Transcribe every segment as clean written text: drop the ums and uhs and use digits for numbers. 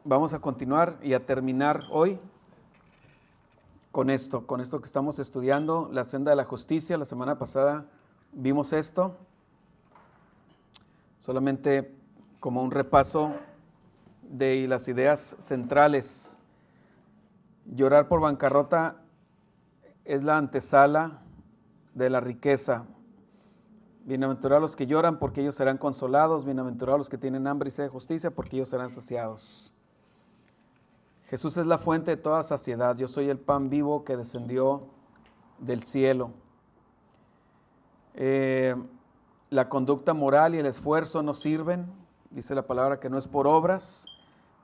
vamos a continuar y a terminar hoy con esto que estamos estudiando, la senda de la justicia. La semana pasada vimos esto, solamente como un repaso de las ideas centrales. Llorar por bancarrota es la antesala de la riqueza. Bienaventurados los que lloran, porque ellos serán consolados. Bienaventurados los que tienen hambre y sed de justicia, porque ellos serán saciados. Jesús es la fuente de toda saciedad. Yo soy el pan vivo que descendió del cielo. La conducta moral y el esfuerzo no sirven. Dice la palabra que no es por obras.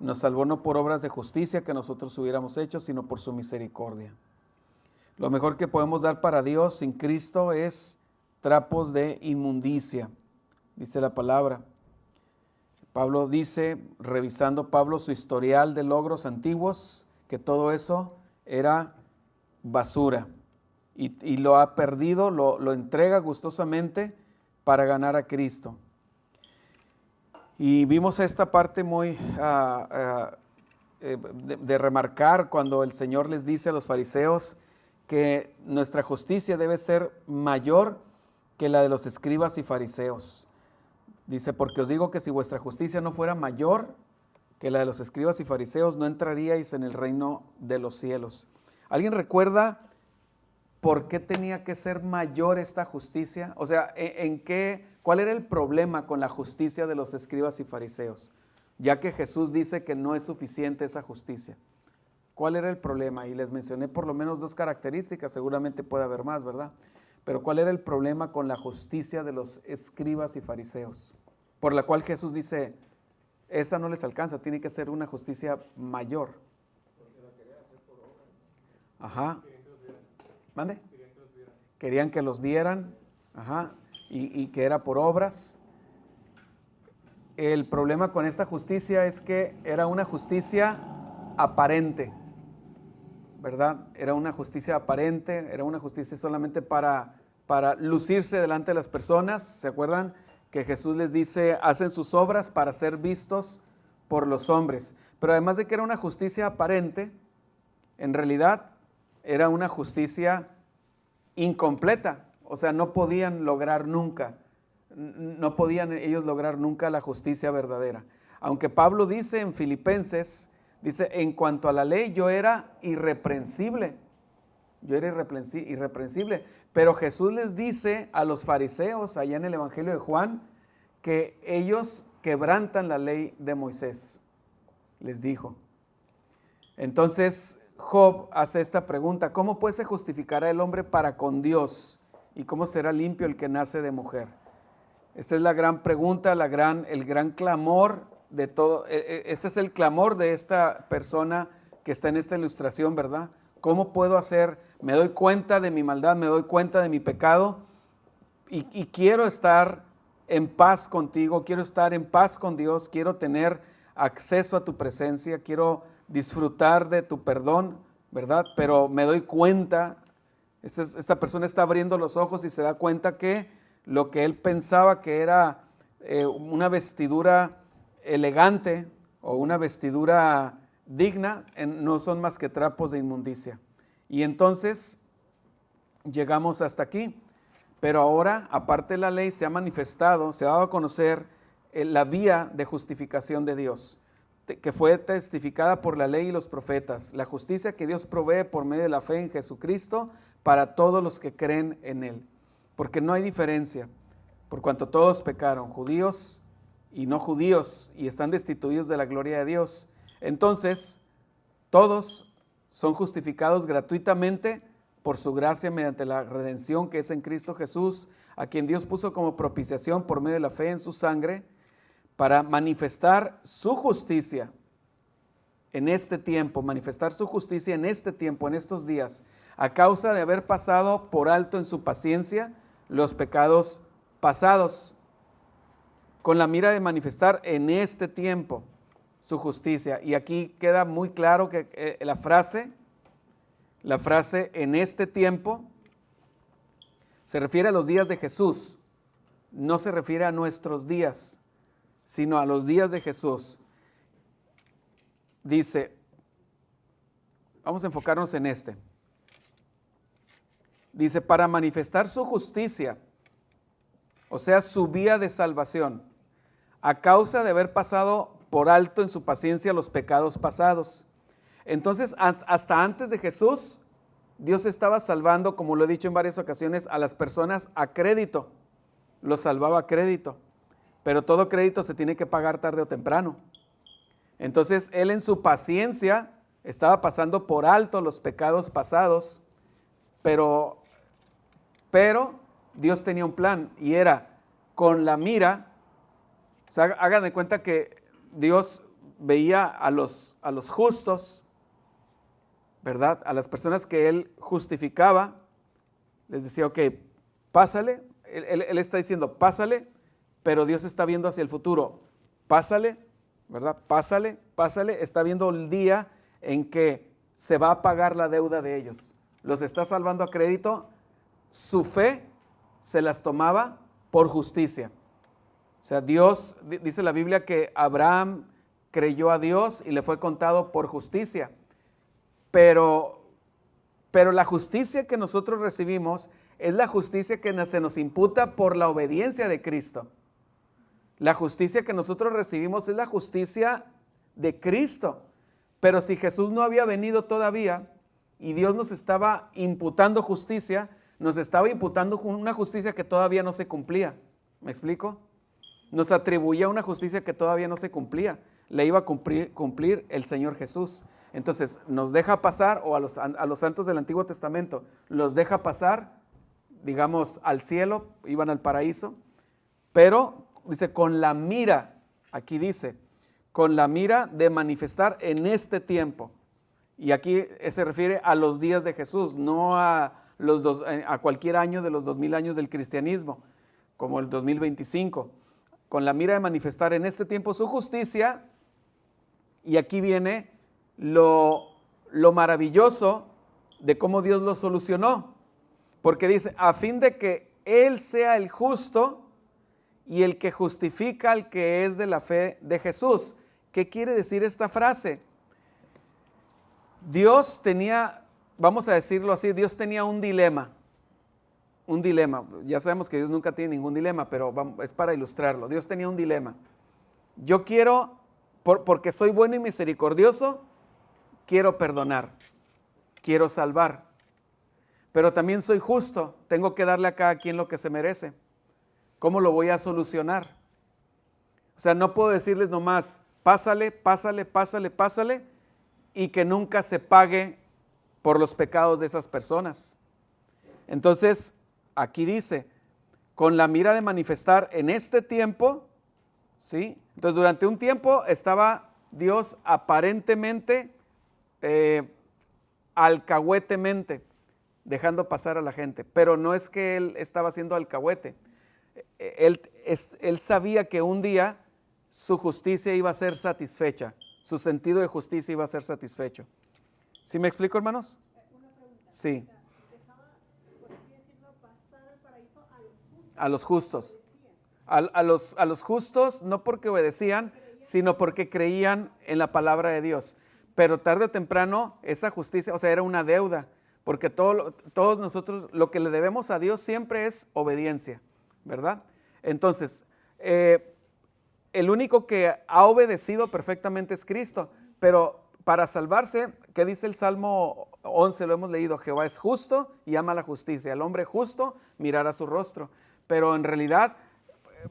Nos salvó no por obras de justicia que nosotros hubiéramos hecho, sino por su misericordia. Lo mejor que podemos dar para Dios sin Cristo es trapos de inmundicia, dice la palabra. Pablo dice, revisando Pablo su historial de logros antiguos, que todo eso era basura y lo ha perdido, lo entrega gustosamente para ganar a Cristo. Y vimos esta parte muy de remarcar cuando el Señor les dice a los fariseos que nuestra justicia debe ser mayor que la de los escribas y fariseos. Dice, porque os digo que si vuestra justicia no fuera mayor que la de los escribas y fariseos, no entraríais en el reino de los cielos. ¿Alguien recuerda por qué tenía que ser mayor esta justicia? O sea, ¿cuál era el problema con la justicia de los escribas y fariseos? Ya que Jesús dice que no es suficiente esa justicia. ¿Cuál era el problema? Y les mencioné por lo menos 2 características, seguramente puede haber más, ¿verdad? Pero ¿cuál era el problema con la justicia de los escribas y fariseos? Por la cual Jesús dice, esa no les alcanza, tiene que ser una justicia mayor. Porque la querían hacer por obra. Ajá. ¿Mande? Querían que los vieran. Ajá. Y que era por obras. El problema con esta justicia es que era una justicia aparente, ¿verdad? Era una justicia aparente, era una justicia solamente para lucirse delante de las personas. ¿Se acuerdan que Jesús les dice, hacen sus obras para ser vistos por los hombres? Pero además de que era una justicia aparente, en realidad era una justicia incompleta. O sea, no podían ellos lograr nunca la justicia verdadera. Aunque Pablo dice en Filipenses, dice, en cuanto a la ley yo era irreprensible, pero Jesús les dice a los fariseos allá en el Evangelio de Juan que ellos quebrantan la ley de Moisés, les dijo. Entonces Job hace esta pregunta, ¿cómo pues se justificará el hombre para con Dios? ¿Y cómo será limpio el que nace de mujer? Esta es la gran pregunta, el gran clamor de todo. Este es el clamor de esta persona que está en esta ilustración, ¿verdad? ¿Cómo puedo hacer? Me doy cuenta de mi maldad, me doy cuenta de mi pecado y quiero estar en paz contigo, quiero estar en paz con Dios, quiero tener acceso a tu presencia, quiero disfrutar de tu perdón, ¿verdad? Pero me doy cuenta, esta persona está abriendo los ojos y se da cuenta que lo que él pensaba que era una vestidura elegante o una vestidura digna, no son más que trapos de inmundicia. Y entonces llegamos hasta aquí. Pero ahora, aparte de la ley, se ha manifestado, se ha dado a conocer la vía de justificación de Dios, que fue testificada por la ley y los profetas, la justicia que Dios provee por medio de la fe en Jesucristo para todos los que creen en Él. Porque no hay diferencia, por cuanto todos pecaron, judíos y no judíos, y están destituidos de la gloria de Dios. Entonces, todos son justificados gratuitamente por su gracia mediante la redención que es en Cristo Jesús, a quien Dios puso como propiciación por medio de la fe en su sangre, para manifestar su justicia en este tiempo, en estos días, a causa de haber pasado por alto en su paciencia los pecados pasados, con la mira de manifestar en este tiempo su justicia. Y aquí queda muy claro que la frase en este tiempo se refiere a los días de Jesús, no se refiere a nuestros días, sino a los días de Jesús. dice, vamos a enfocarnos en este. Dice, para manifestar su justicia, o sea, su vía de salvación, a causa de haber pasado por alto en su paciencia los pecados pasados. Entonces, hasta antes de Jesús, Dios estaba salvando, como lo he dicho en varias ocasiones, a las personas a crédito. Los salvaba a crédito. Pero todo crédito se tiene que pagar tarde o temprano. Entonces, Él en su paciencia estaba pasando por alto los pecados pasados, pero Dios tenía un plan y era con la mira. O sea, hagan de cuenta que Dios veía a los justos, ¿verdad? A las personas que Él justificaba, les decía, ok, pásale. Él está diciendo, pásale, pero Dios está viendo hacia el futuro. Pásale, ¿verdad? Pásale, está viendo el día en que se va a pagar la deuda de ellos. Los está salvando a crédito. Su fe se las tomaba por justicia. O sea, Dios, dice la Biblia que Abraham creyó a Dios y le fue contado por justicia. Pero la justicia que nosotros recibimos es la justicia que se nos imputa por la obediencia de Cristo. La justicia que nosotros recibimos es la justicia de Cristo. Pero si Jesús no había venido todavía y Dios nos estaba imputando justicia, nos estaba imputando una justicia que todavía no se cumplía. ¿Me explico? Nos atribuía una justicia que todavía no se cumplía. Le iba a cumplir el Señor Jesús. Entonces nos deja pasar, o a los santos del Antiguo Testamento, los deja pasar, digamos, al cielo, iban al paraíso, pero dice, con la mira, aquí dice, con la mira de manifestar en este tiempo. Y aquí se refiere a los días de Jesús, no a cualquier año de los 2000 años del cristianismo, como el 2025. Con la mira de manifestar en este tiempo su justicia. Y aquí viene lo maravilloso de cómo Dios lo solucionó. Porque dice, a fin de que Él sea el justo y el que justifica al que es de la fe de Jesús. ¿Qué quiere decir esta frase? Dios tenía, vamos a decirlo así, Dios tenía un dilema. Un dilema. Ya sabemos que Dios nunca tiene ningún dilema, pero es para ilustrarlo. Dios tenía un dilema. Yo quiero, porque soy bueno y misericordioso, quiero perdonar, quiero salvar. Pero también soy justo, tengo que darle a cada quien lo que se merece. ¿Cómo lo voy a solucionar? O sea, no puedo decirles nomás, pásale, y que nunca se pague por los pecados de esas personas. Entonces, aquí dice, con la mira de manifestar en este tiempo, ¿sí? Entonces, durante un tiempo estaba Dios aparentemente, alcahuetemente, dejando pasar a la gente, pero no es que Él estaba haciendo alcahuete. Él sabía que un día su justicia iba a ser satisfecha, su sentido de justicia iba a ser satisfecho. ¿Sí me explico, hermanos? Una pregunta. Sí. Dejaba, por así decirlo, pasar al paraíso A los justos. A los justos no porque obedecían, sino porque creían en la palabra de Dios. Pero tarde o temprano esa justicia, o sea, era una deuda, porque todos nosotros lo que le debemos a Dios siempre es obediencia, ¿verdad? Entonces, el único que ha obedecido perfectamente es Cristo, pero para salvarse, ¿qué dice el Salmo 11? Lo hemos leído, Jehová es justo y ama la justicia, el hombre justo mirará su rostro, pero en realidad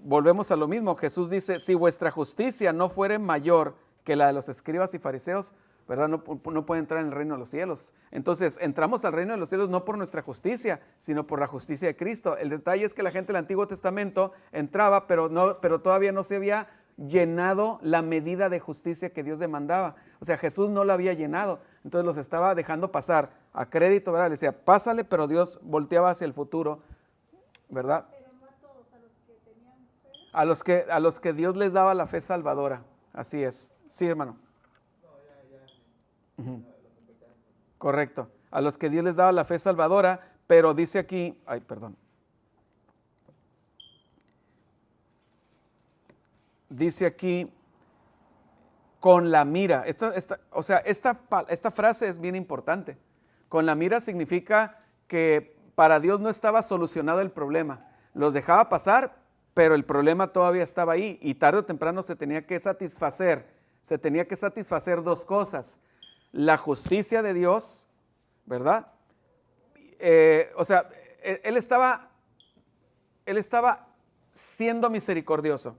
volvemos a lo mismo. Jesús dice, si vuestra justicia no fuere mayor que la de los escribas y fariseos, ¿verdad? No puede entrar en el reino de los cielos. Entonces, entramos al reino de los cielos no por nuestra justicia, sino por la justicia de Cristo. El detalle es que la gente del Antiguo Testamento entraba, pero todavía no se había llenado la medida de justicia que Dios demandaba. O sea, Jesús no la había llenado, entonces los estaba dejando pasar a crédito, ¿verdad? Le decía, pásale, pero Dios volteaba hacia el futuro, ¿verdad? Pero no a todos, a los que tenían fe. A los que Dios les daba la fe salvadora. Así es. Sí, hermano. Uh-huh. Correcto. A los que Dios les daba la fe salvadora, pero dice aquí, dice aquí con la mira. Esta frase es bien importante. Con la mira significa que para Dios no estaba solucionado el problema. Los dejaba pasar, pero el problema todavía estaba ahí y tarde o temprano se tenía que satisfacer dos cosas. La justicia de Dios, ¿verdad? Él estaba siendo misericordioso,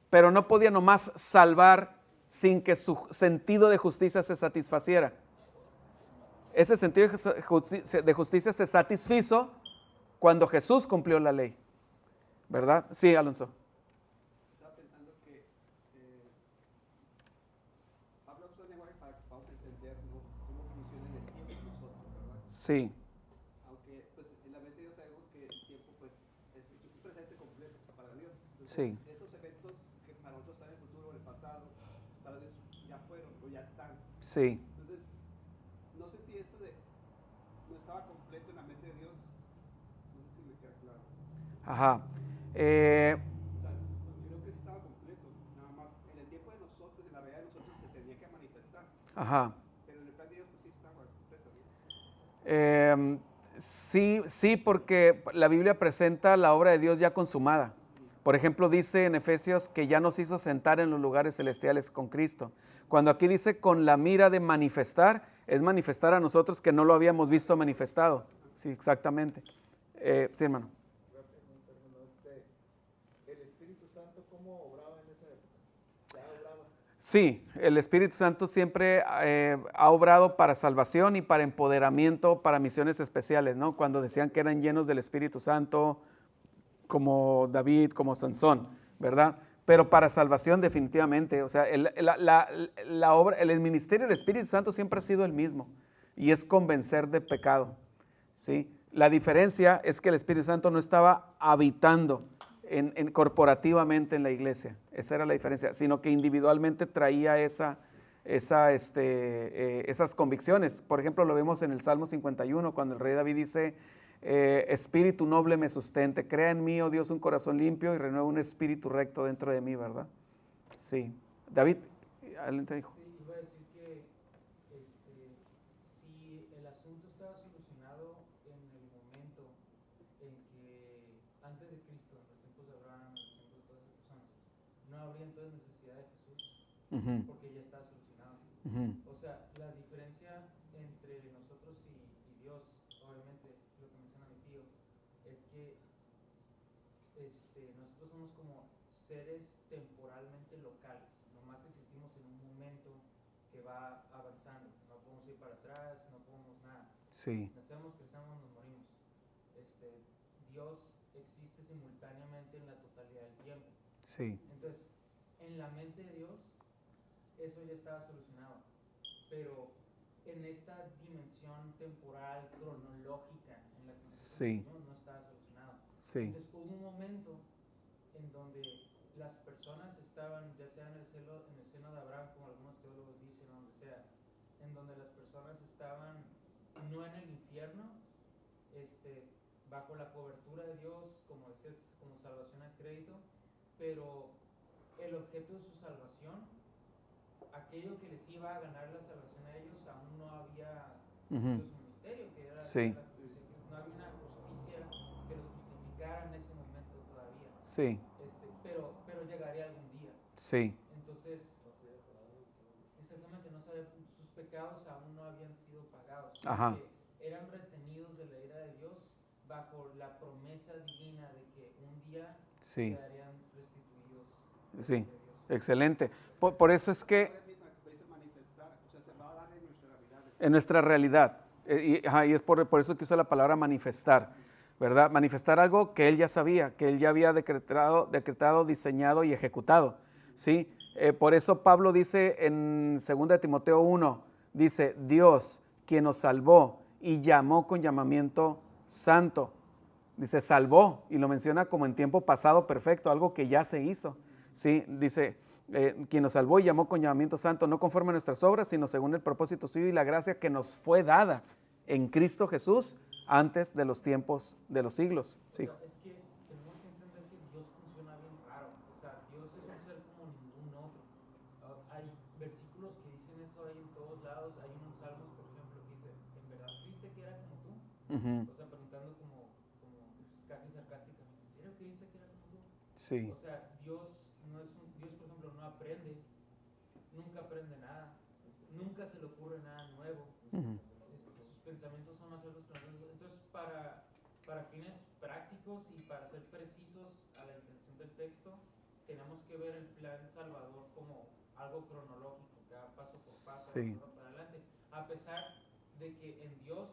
pero no podía nomás salvar sin que su sentido de justicia se satisfaciera. Ese sentido de justicia se satisfizo cuando Jesús cumplió la ley, ¿verdad? Sí, Alonso. Estaba pensando que habla otro lenguaje para que podamos entender, ¿no?, cómo funciona el tiempo en nosotros, ¿verdad? Sí, Aunque pues en la mente de Dios sabemos que el tiempo pues es un presente completo para Dios. Entonces, sí, esos eventos que para nosotros están en el futuro o en el pasado, para Dios ya fueron o ya están. sí. Entonces, no sé si eso no estaba completo en la mente de Dios. No sé si me queda claro. Ajá. O sea, yo creo que sí estaba completo. Nada más en el tiempo de nosotros, en la realidad de nosotros, se tenía que manifestar. Ajá. Pero en el plan de Dios, pues sí estaba completo, ¿no? Sí, porque la Biblia presenta la obra de Dios ya consumada. Por ejemplo, dice en Efesios que ya nos hizo sentar en los lugares celestiales con Cristo. Cuando aquí dice con la mira de manifestar, es manifestar a nosotros que no lo habíamos visto manifestado. Sí, exactamente. Sí, hermano. Voy a preguntar, hermano, ¿el Espíritu Santo cómo obraba en esa época? ¿Ya obraba? Sí, el Espíritu Santo siempre ha obrado para salvación y para empoderamiento, para misiones especiales, ¿no? Cuando decían que eran llenos del Espíritu Santo, como David, como Sansón, ¿verdad? Pero para salvación definitivamente, o sea, la obra, el ministerio del Espíritu Santo siempre ha sido el mismo y es convencer de pecado, ¿sí? La diferencia es que el Espíritu Santo no estaba habitando corporativamente en la iglesia, esa era la diferencia, sino que individualmente traía esas convicciones. Por ejemplo, lo vemos en el Salmo 51, cuando el rey David dice, espíritu noble me sustente, crea en mí, oh Dios, un corazón limpio y renueva un espíritu recto dentro de mí, ¿verdad? Sí. David, ¿alguien te dijo? Sí, iba a decir que si el asunto estaba solucionado en el momento en que antes de Cristo, en los tiempos de Abraham, en los tiempos de todas esas personas, no habría entonces necesidad de Jesús, porque ya estaba solucionado. O sea, la diferencia entre nosotros y Dios, obviamente, lo que menciona mi tío, es que nosotros somos como seres temporalmente locales, nomás existimos en un momento que va avanzando, no podemos ir para atrás, no podemos nada. Sí. Nacemos, crecemos, nos morimos. Dios existe simultáneamente en la totalidad del tiempo. Sí. Entonces, en la mente de Dios, eso ya estaba solucionado. Pero en esta dimensión temporal, cronológica, en la que Sí. no estaba solucionado. Sí. Entonces, hubo un momento en donde las personas estaban, ya sea en el seno de Abraham, como algunos teólogos dicen, o donde sea, en donde las personas estaban no en el infierno, bajo la cobertura de Dios, como dices, como salvación a crédito, pero el objeto de su salvación, aquello que les iba a ganar la salvación a ellos, aún no había cumplido su ministerio, que era Sí. la justicia. No había una justicia que los justificara en ese momento todavía. Sí. Pero llegaría algún día. Sí. Entonces, exactamente, no sabía, sus pecados aún no habían sido pagados. Ajá. Eran retenidos de la ira de Dios bajo la promesa divina de que un día Sí. quedarían restituidos. Sí. Excelente. Por eso es que Manifestar, o sea, se va a dar en nuestra realidad. en nuestra realidad, y es por eso que usa la palabra manifestar, ¿verdad? Manifestar algo que él ya sabía, que él ya había decretado, diseñado y ejecutado, ¿sí? Por eso Pablo dice en 2 Timoteo 1, dice, Dios, quien nos salvó y llamó con llamamiento santo, dice, salvó, y lo menciona como en tiempo pasado perfecto, algo que ya se hizo, ¿sí? Dice, quien nos salvó y llamó con llamamiento santo, no conforme a nuestras obras, sino según el propósito suyo y la gracia que nos fue dada en Cristo Jesús antes de los tiempos de los siglos. Sí. O sea, es que tenemos que entender que Dios funciona bien raro. O sea, Dios es un ser como ningún otro. Hay versículos lados hay unos salmos, por ejemplo, que dice, ¿en verdad creíste que era como tú? Ujú. O sea, preguntando como casi sarcásticamente, ¿en serio creíste que era como tú? Sí, O sea, Dios no es un, Dios, por ejemplo, no aprende, nunca aprende nada, nunca se le ocurre nada nuevo. ujú, Sus pensamientos son más altos que nosotros. Entonces, para fines prácticos y para ser precisos a la intención del texto, tenemos que ver el plan salvador como algo cronológico, que va paso por paso, Sí. para adelante, a pesar de que en Dios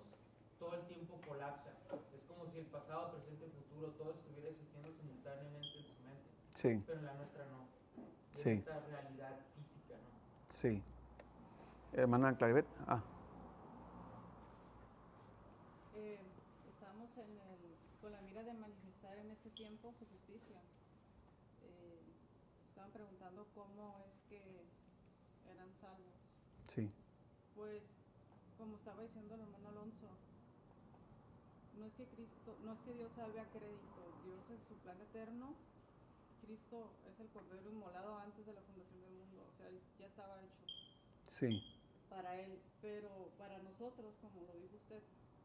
todo el tiempo colapsa. Es como si el pasado, presente y futuro todo estuviera existiendo simultáneamente en su mente, sí, pero en la nuestra no. Es Sí. esta realidad física, ¿no? sí. Hermana Claribet. Estamos con la mira de manifestar en este tiempo su justicia. Estaban preguntando cómo es que eran salvos. Sí, Pues, como estaba diciendo el hermano Alonso, no es que Dios salve a crédito. Dios en su plan eterno, Cristo es el Cordero inmolado antes de la fundación del mundo. O sea, ya estaba hecho sí, para Él. Pero para nosotros, como lo dijo usted,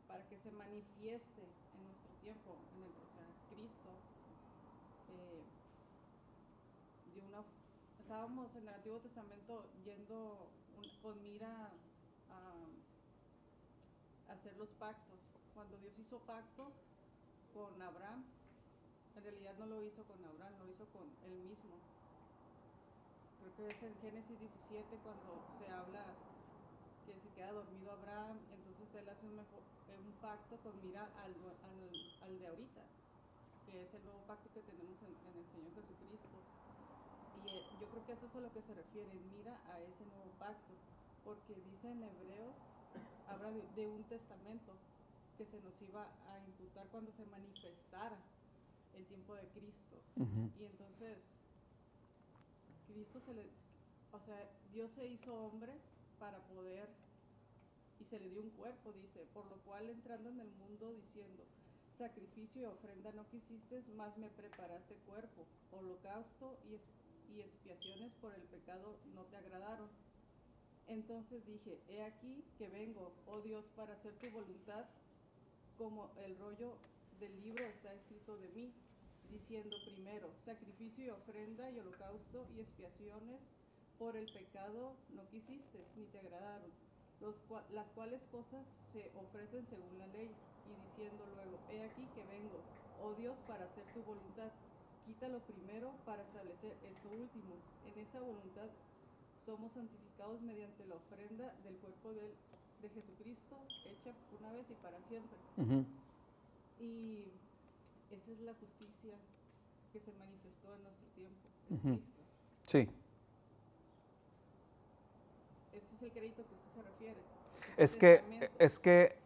para que se manifieste en nuestro tiempo, o sea, Cristo, estábamos en el Antiguo Testamento yendo con mira a hacer los pactos. Cuando Dios hizo pacto con Abraham, en realidad no lo hizo con Abraham, lo hizo con él mismo. Creo que es en Génesis 17 cuando se habla que se queda dormido Abraham, entonces él hace un pacto con mira al de ahorita, que es el nuevo pacto que tenemos en el Señor Jesucristo. Y yo creo que eso es a lo que se refiere, mira a ese nuevo pacto, porque dice en Hebreos, habla de un testamento que se nos iba a imputar cuando se manifestara el tiempo de Cristo. ujú, Y entonces, Dios se hizo hombres para poder, y se le dio un cuerpo, dice, por lo cual entrando en el mundo diciendo, sacrificio y ofrenda no quisiste, más me preparaste cuerpo, holocausto y expiaciones por el pecado no te agradaron. Entonces dije, he aquí que vengo, oh Dios, para hacer tu voluntad, como el rollo del libro está escrito de mí, diciendo primero, sacrificio y ofrenda y holocausto y expiaciones por el pecado no quisiste, ni te agradaron, las cuales cosas se ofrecen según la ley, y diciendo luego, he aquí que vengo, oh Dios, para hacer tu voluntad, quita lo primero para establecer esto último. En esa voluntad somos santificados mediante la ofrenda del cuerpo de Jesucristo, hecha una vez y para siempre. ujú. Y esa es la justicia que se manifestó en nuestro tiempo, es Ujú. Cristo. Sí. Ese es el crédito que usted se refiere. Es que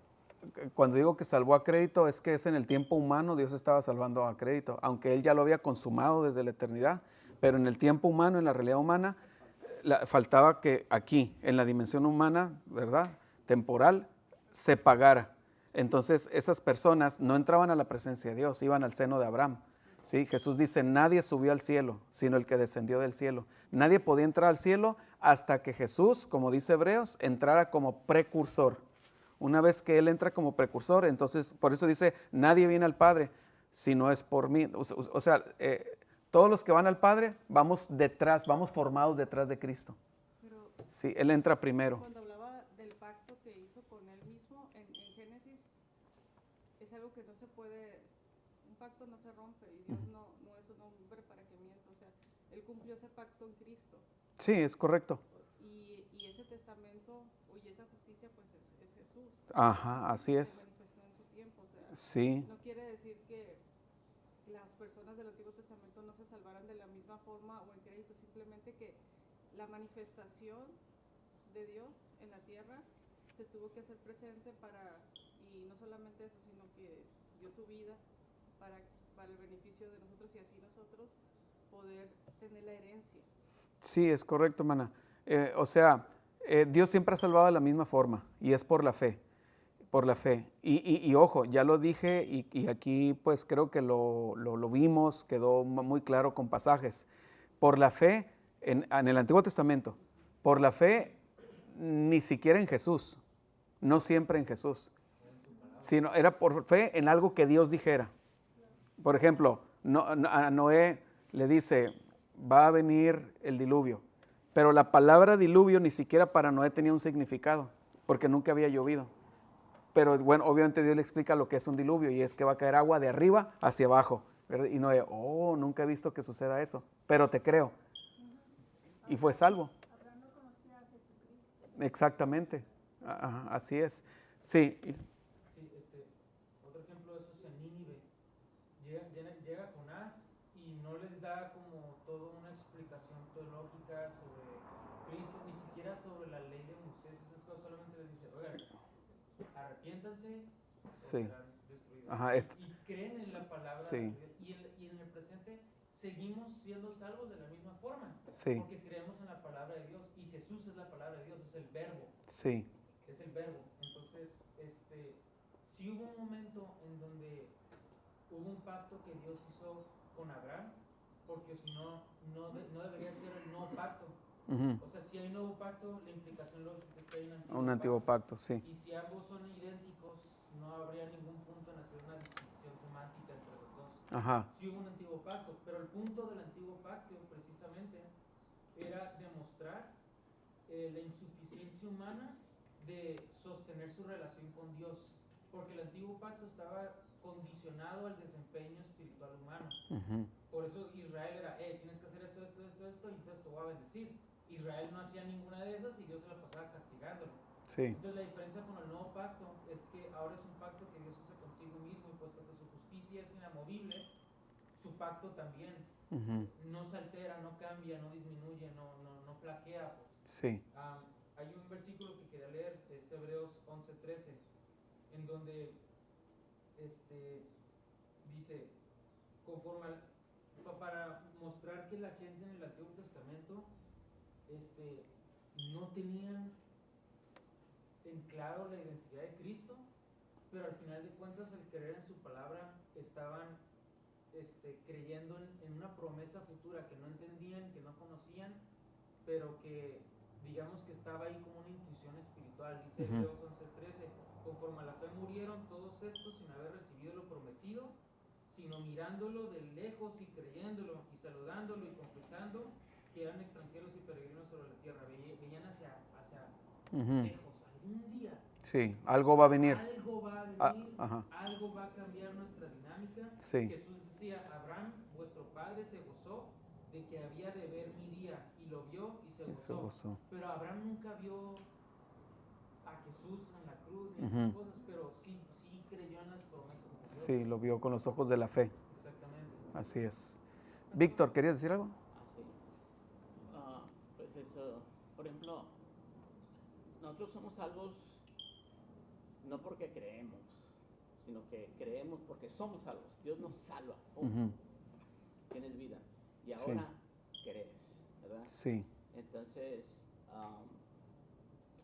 cuando digo que salvó a crédito, es que es en el tiempo humano Dios estaba salvando a crédito, aunque Él ya lo había consumado desde la eternidad, pero en el tiempo humano, en la realidad humana, faltaba que aquí, en la dimensión humana, ¿verdad?, temporal, se pagara. Entonces esas personas no entraban a la presencia de Dios, iban al seno de Abraham. ¿Sí? Jesús dice, nadie subió al cielo, sino el que descendió del cielo. Nadie podía entrar al cielo hasta que Jesús, como dice Hebreos, entrara como precursor. Una vez que Él entra como precursor, entonces, por eso dice, nadie viene al Padre si no es por mí. O sea, todos los que van al Padre, vamos detrás, vamos formados detrás de Cristo. Pero Sí, Él entra primero. cuando hablaba del pacto que hizo con Él mismo en Génesis, es algo que no se puede, un pacto no se rompe, y Dios no es un hombre para que mienta. O sea, Él cumplió ese pacto en Cristo. Sí, es correcto. Y ese testamento y esa justicia pues es Jesús. Ajá, así Se es. manifestó en su tiempo. O sea, Sí, no quiere decir que las personas del Antiguo Testamento no se salvaran de la misma forma o en crédito, simplemente que la manifestación de Dios en la tierra se tuvo que hacer presente y no solamente eso, sino que dio su vida para el beneficio de nosotros y así nosotros poder tener la herencia. sí, es correcto, hermana. Dios siempre ha salvado de la misma forma y es por la fe. Por la fe. Y ojo, ya lo dije y aquí pues creo que lo vimos, quedó muy claro con pasajes. Por la fe, en el Antiguo Testamento, por la fe ni siquiera en Jesús, no siempre en Jesús, sino era por fe en algo que Dios dijera. Por ejemplo, a Noé le dice, va a venir el diluvio, pero la palabra diluvio ni siquiera para Noé tenía un significado, porque nunca había llovido. Pero bueno, obviamente Dios le explica lo que es un diluvio y es que va a caer agua de arriba hacia abajo, ¿verdad? Y Noé, nunca he visto que suceda eso, pero te creo. Y fue salvo. Abraham no conocía a Jesucristo. Exactamente. Ajá, así es. Sí. Sí, otro ejemplo de eso es en Nínive. Llega Jonás y no les da como toda una explicación teológica sobre Cristo, ni siquiera sobre la ley de Moisés, esas cosas, solamente les dice, oigan, arrepiéntanse o Sí. serán destruidos. Ajá, Y creen en la palabra Sí. de Dios. Y en el presente seguimos siendo salvos de la misma forma. Sí. Porque creemos en la palabra de Dios y Jesús es la palabra de Dios, es el verbo. Sí. Es el verbo. Entonces, sí hubo un momento en donde hubo un pacto que Dios hizo con Abraham, porque si no, no debería ser el nuevo pacto. Ujú. O sea, si hay un nuevo pacto, la implicación lógica es que hay Un antiguo pacto, sí. Y si ambos son idénticos, no habría ningún punto en hacer una distinción semántica entre los dos. Ajá. Sí hubo un antiguo pacto, pero el punto del antiguo pacto precisamente era demostrar la insuficiencia humana de sostener su relación con Dios, porque el antiguo pacto estaba condicionado al desempeño espiritual humano. Ujú. Por eso Israel era, tienes que hacer esto, y entonces te voy a bendecir. Israel no hacía ninguna de esas y Dios se la pasaba castigándolo. Sí. Entonces la diferencia con el nuevo pacto es que ahora es un pacto que Dios hace consigo mismo, y puesto que su justicia es inamovible, su pacto también Ujú. no se altera, no cambia, no disminuye, no flaquea, pues. Sí. Hay un versículo que quería leer, es Hebreos 11:13, en donde dice, para mostrar que la gente en el Antiguo Testamento no tenían en claro la identidad de Cristo, pero al final de cuentas al creer en su palabra estaban creyendo en una promesa futura que no entendían, que no conocían, pero que digamos que estaba ahí como una intuición espiritual. Dice Ujú. Hebreos 11:13, conforme a la fe murieron todos estos sin haber recibido lo prometido, sino mirándolo de lejos y creyéndolo y saludándolo y confesando que eran extranjeros y peregrinos sobre la tierra. Veían hacia Ujú. lejos. Algún día Sí, algo va a venir. algo va a venir, Ajá. algo va a cambiar nuestra dinámica. Sí. Jesús decía, Abraham, vuestro padre se gozó de que había de ver mi día, y lo vio y se Y se gozó. gozó. Pero Abraham nunca vio a Jesús en la cruz ni Ujú. esas cosas, pero sí creyó en las promesas de Dios. Sí, lo vio con los ojos de la fe. Exactamente. Así es. Víctor, ¿querías decir algo? Pues eso, por ejemplo, nosotros somos salvos no porque creemos, sino que creemos porque somos salvos. Dios nos salva. Ujú. Tienes vida. Y Sí. ahora crees, ¿verdad? Sí. Entonces,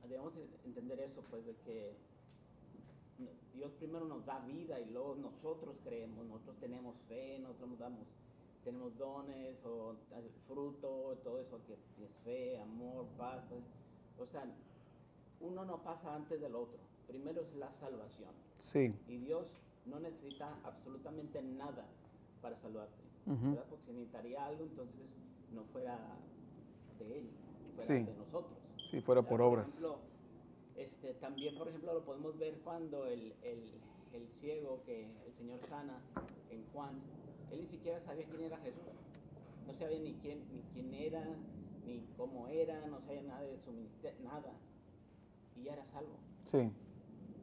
debemos entender eso, pues, de que Dios primero nos da vida y luego nosotros creemos, nosotros tenemos fe, nosotros tenemos dones o el fruto, todo eso que es fe, amor, paz. Pues, o sea, uno no pasa antes del otro. Primero es la salvación. Sí. Y Dios no necesita absolutamente nada para salvarte, Ujú. ¿verdad? Porque si necesitaría algo, entonces no fuera de Él, fuera Sí. de nosotros. Si fuera ¿verdad? por obras. Ejemplo, también, por ejemplo, lo podemos ver cuando el ciego que el Señor sana en Juan, él ni siquiera sabía quién era Jesús. No sabía ni quién era, ni cómo era, no sabía nada de su ministerio, nada. Y ya era salvo. Sí.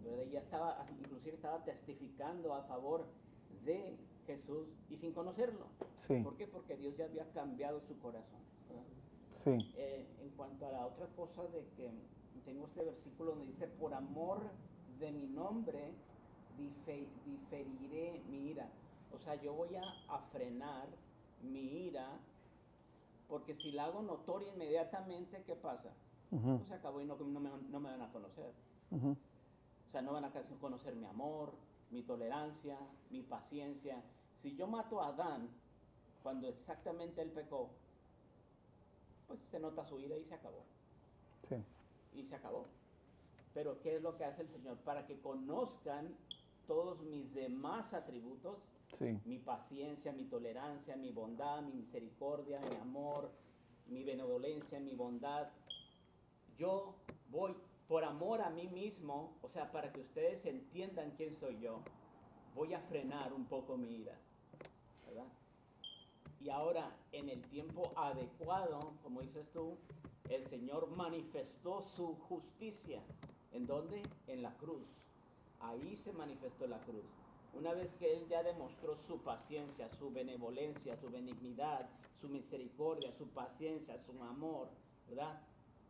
¿Verdad? Ya inclusive estaba testificando a favor de Jesús y sin conocerlo. Sí. ¿Por qué? Porque Dios ya había cambiado su corazón, ¿verdad? Sí. En cuanto a la otra cosa de que tengo este versículo donde dice, por amor de mi nombre diferiré mi ira. O sea, yo voy a frenar mi ira, porque si la hago notoria inmediatamente, ¿qué pasa? Ujú. Pues se acabó y no me van a conocer. Ujú. O sea, no van a conocer mi amor, mi tolerancia, mi paciencia. Si yo mato a Adán cuando exactamente él pecó, pues se nota su ira y se acabó. Sí. y se acabó. Pero ¿qué es lo que hace el Señor? Para que conozcan todos mis demás atributos, Sí. mi paciencia, mi tolerancia, mi bondad, mi misericordia, mi amor, mi benevolencia, mi bondad. Yo voy por amor a mí mismo, o sea, para que ustedes entiendan quién soy yo, voy a frenar un poco mi ira, ¿verdad? Y ahora, en el tiempo adecuado, como dices tú, el Señor manifestó su justicia. ¿En dónde? En la cruz. Ahí se manifestó la cruz. Una vez que Él ya demostró su paciencia, su benevolencia, su benignidad, su misericordia, su paciencia, su amor, ¿verdad?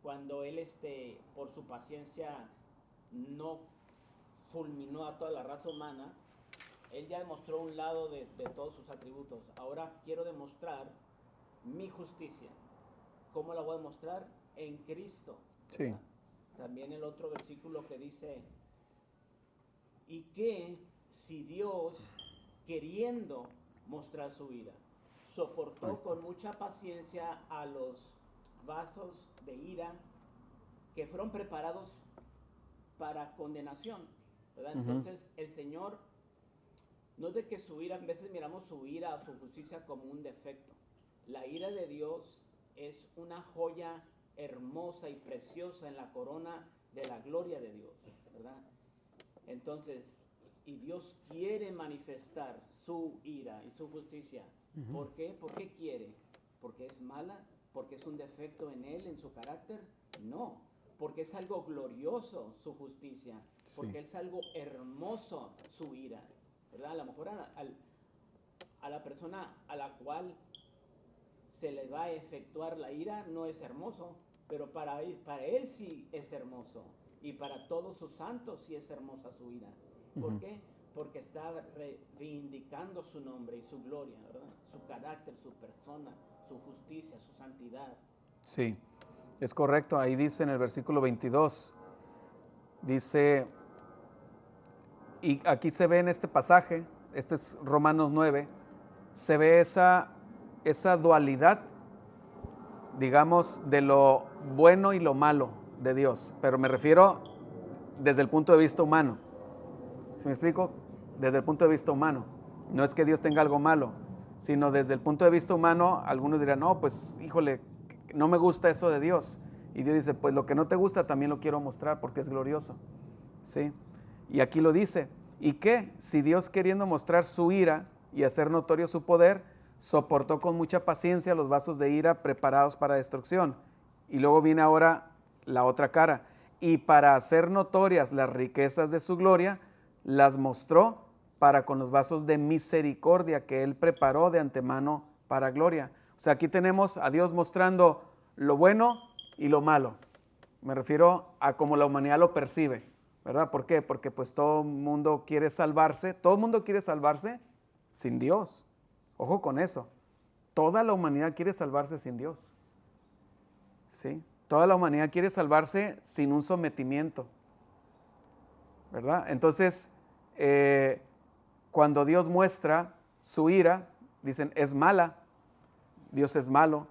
Cuando Él, por su paciencia, no fulminó a toda la raza humana, Él ya demostró un lado de todos sus atributos. Ahora quiero demostrar mi justicia. ¿Cómo la voy a demostrar? En Cristo. ¿Verdad? Sí. También el otro versículo que dice, y que si Dios, queriendo mostrar su ira, soportó con mucha paciencia a los vasos de ira que fueron preparados para condenación, ¿verdad? Entonces el Señor, no es de que su ira, a veces miramos su ira o su justicia como un defecto. La ira de Dios es una joya hermosa y preciosa en la corona de la gloria de Dios, ¿verdad? Entonces, y Dios quiere manifestar su ira y su justicia. ¿Por qué? ¿Por qué quiere? ¿Porque es mala? ¿Porque es un defecto en Él, en su carácter? No, porque es algo glorioso su justicia, porque es algo hermoso su ira, ¿verdad? A lo mejor a la persona a la cual se le va a efectuar la ira no es hermoso, pero para él sí es hermoso, y para todos sus santos sí es hermosa su ira. ¿Por qué? Porque está reivindicando su nombre y su gloria, ¿verdad? Su carácter, su persona, su justicia, su santidad. Sí, es correcto. Ahí dice en el versículo 22, dice, y aquí se ve en este pasaje, este es Romanos 9, se ve esa dualidad, digamos, de lo bueno y lo malo de Dios, pero me refiero desde el punto de vista humano. ¿Sí me explico? Desde el punto de vista humano. No es que Dios tenga algo malo, sino desde el punto de vista humano, algunos dirán, no, pues, híjole, no me gusta eso de Dios. Y Dios dice, pues lo que no te gusta también lo quiero mostrar porque es glorioso. ¿Sí? Y aquí lo dice, ¿y qué? Si Dios, queriendo mostrar su ira y hacer notorio su poder, soportó con mucha paciencia los vasos de ira preparados para destrucción. Y luego viene ahora la otra cara. Y para hacer notorias las riquezas de su gloria, las mostró para con los vasos de misericordia que Él preparó de antemano para gloria. O sea, aquí tenemos a Dios mostrando lo bueno y lo malo. Me refiero a cómo la humanidad lo percibe, ¿verdad? ¿Por qué? Porque pues todo el mundo quiere salvarse sin Dios. Ojo con eso. Toda la humanidad quiere salvarse sin Dios. ¿Sí? Toda la humanidad quiere salvarse sin un sometimiento, ¿verdad? Entonces, cuando Dios muestra su ira, dicen, es mala, Dios es malo.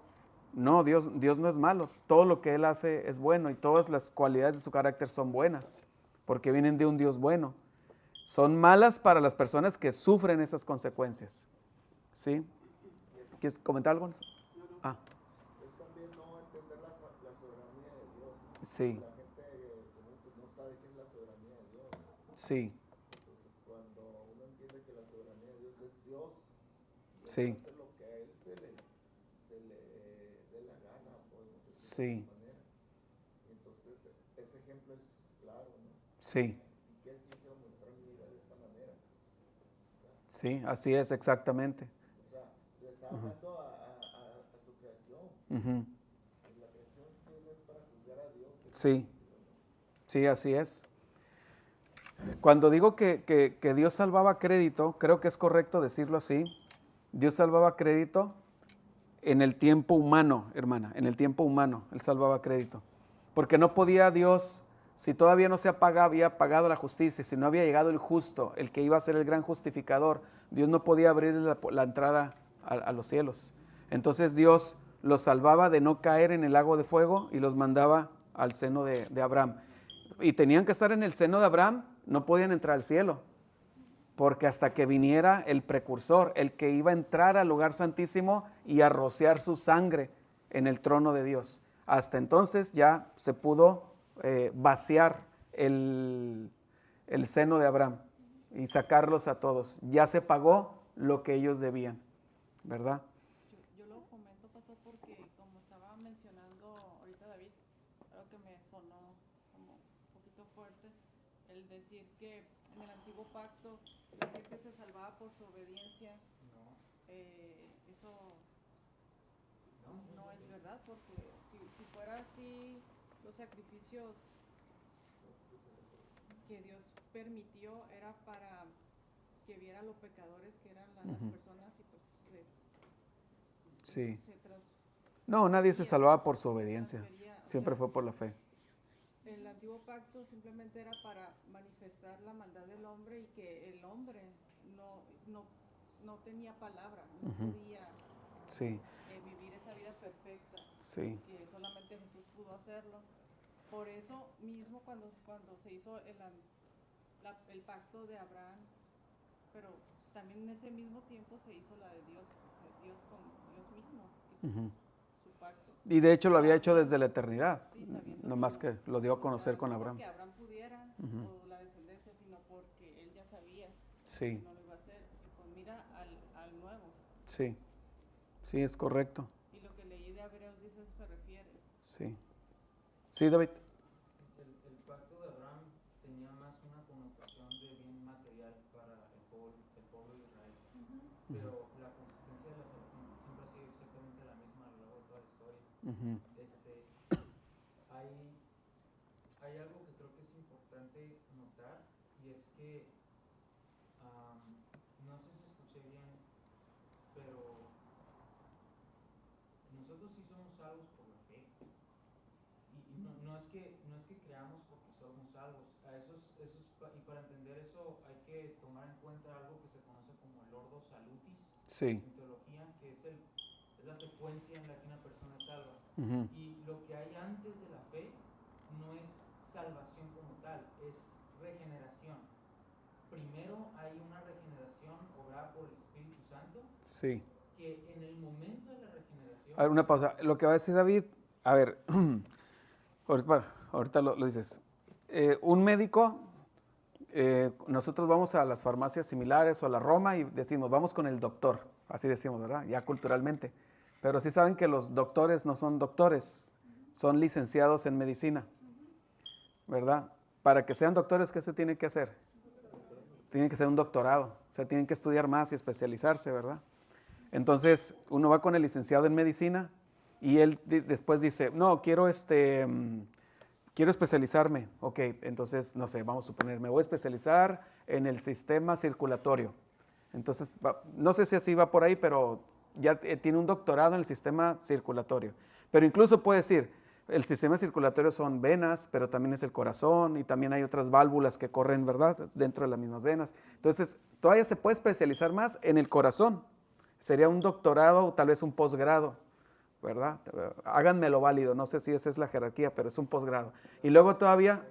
No, Dios no es malo. Todo lo que Él hace es bueno y todas las cualidades de su carácter son buenas, porque vienen de un Dios bueno. Son malas para las personas que sufren esas consecuencias. ¿Sí? ¿Quieres comentar algo? Ah. Es también no entender la soberanía de Dios. Sí. La gente no sabe qué es la soberanía de Dios. Sí. Entonces, cuando uno entiende que la soberanía de Dios es Dios, Sí. hace lo que a Él se le dé la gana, por decirlo de Sí. alguna manera. Entonces, ese ejemplo es claro, ¿no? Sí. ¿Y qué es que quiero mostrar mi vida de esta manera? Sí, así es, exactamente. O sea, le está hablando a su creación. Ujú. Y la creación, ¿quién es para juzgar a Dios? Sí. Sí, así es. Cuando digo que Dios salvaba crédito, creo que es correcto decirlo así. Dios salvaba crédito en el tiempo humano, hermana, en el tiempo humano, Él salvaba crédito. Porque no podía Dios, si todavía no se había pagado la justicia, si no había llegado el justo, el que iba a ser el gran justificador, Dios no podía abrir la entrada a los cielos. Entonces Dios los salvaba de no caer en el lago de fuego y los mandaba al seno de Abraham. Y tenían que estar en el seno de Abraham, no podían entrar al cielo, porque hasta que viniera el precursor, el que iba a entrar al lugar santísimo y a rociar su sangre en el trono de Dios. Hasta entonces ya se pudo vaciar el seno de Abraham y sacarlos a todos. Ya se pagó lo que ellos debían, ¿verdad? Yo lo comento, pastor, porque como estaba mencionando ahorita David, algo que me sonó como un poquito fuerte, el decir que en el antiguo pacto la gente se salvaba por su obediencia. Eso no es verdad, porque si fuera así, los sacrificios que Dios permitió era para que viera los pecadores que eran las personas y pues Sí. se No, nadie se salvaba por su obediencia. transfería, o Siempre sea, fue por la fe. el antiguo pacto simplemente era para manifestar la maldad del hombre y que el hombre no tenía palabra, no podía Sí, vivir esa vida perfecta, sí. que solamente Jesús pudo hacerlo. Por eso mismo cuando se hizo el pacto de Abraham, pero también en ese mismo tiempo se hizo la de Dios, o sea, Dios con Dios mismo hizo su pacto. Y de hecho lo había hecho desde la eternidad, Sí, sabiendo nomás que lo dio a o conocer sea, con no Abraham. porque Abraham pudiera o la descendencia, sino porque él ya sabía Sí, que no lo iba a hacer, así con mira al nuevo. sí, sí, es correcto. Y lo que leí de Hebreos dice a eso se refiere. Sí. Sí, David. El pacto de Abraham tenía más una connotación de bien material para el pueblo de Israel, pero la consistencia de la salvación siempre ha sido exactamente la misma a lo largo de toda la historia. Ujú. Hay algo que creo que es importante notar y es que no sé si escuché bien, pero nosotros sí somos salvos por la fe. Y no es que creamos porque somos salvos. Y para entender eso hay que tomar en cuenta algo que se conoce como el ordo salutis Sí. en teología, que es la secuencia en la que una persona es salva. Ujú. Y lo que hay antes de la fe no es salvación como tal, es regeneración. Primero hay una regeneración obrada por el Espíritu Santo, Sí. que en el momento de la regeneración... A ver, una pausa. Lo que va a decir David, a ver, ahorita lo dices. Un médico, nosotros vamos a las farmacias similares o a la Roma y decimos, vamos con el doctor, así decimos, ¿verdad? Ya culturalmente. Pero sí saben que los doctores no son doctores, son licenciados en medicina, ¿verdad? Para que sean doctores, ¿qué se tiene que hacer? Tienen que ser un doctorado, o sea, tienen que estudiar más y especializarse, ¿verdad? Entonces, uno va con el licenciado en medicina y él después dice, no, quiero especializarme. Ok, entonces, no sé, vamos a suponer, me voy a especializar en el sistema circulatorio. Entonces, no sé si así va por ahí, pero ya tiene un doctorado en el sistema circulatorio. Pero incluso puede decir, el sistema circulatorio son venas, pero también es el corazón y también hay otras válvulas que corren, ¿verdad?, dentro de las mismas venas. Entonces, todavía se puede especializar más en el corazón. Sería un doctorado o tal vez un posgrado, ¿verdad? Háganmelo válido, no sé si esa es la jerarquía, pero es un posgrado. Y luego todavía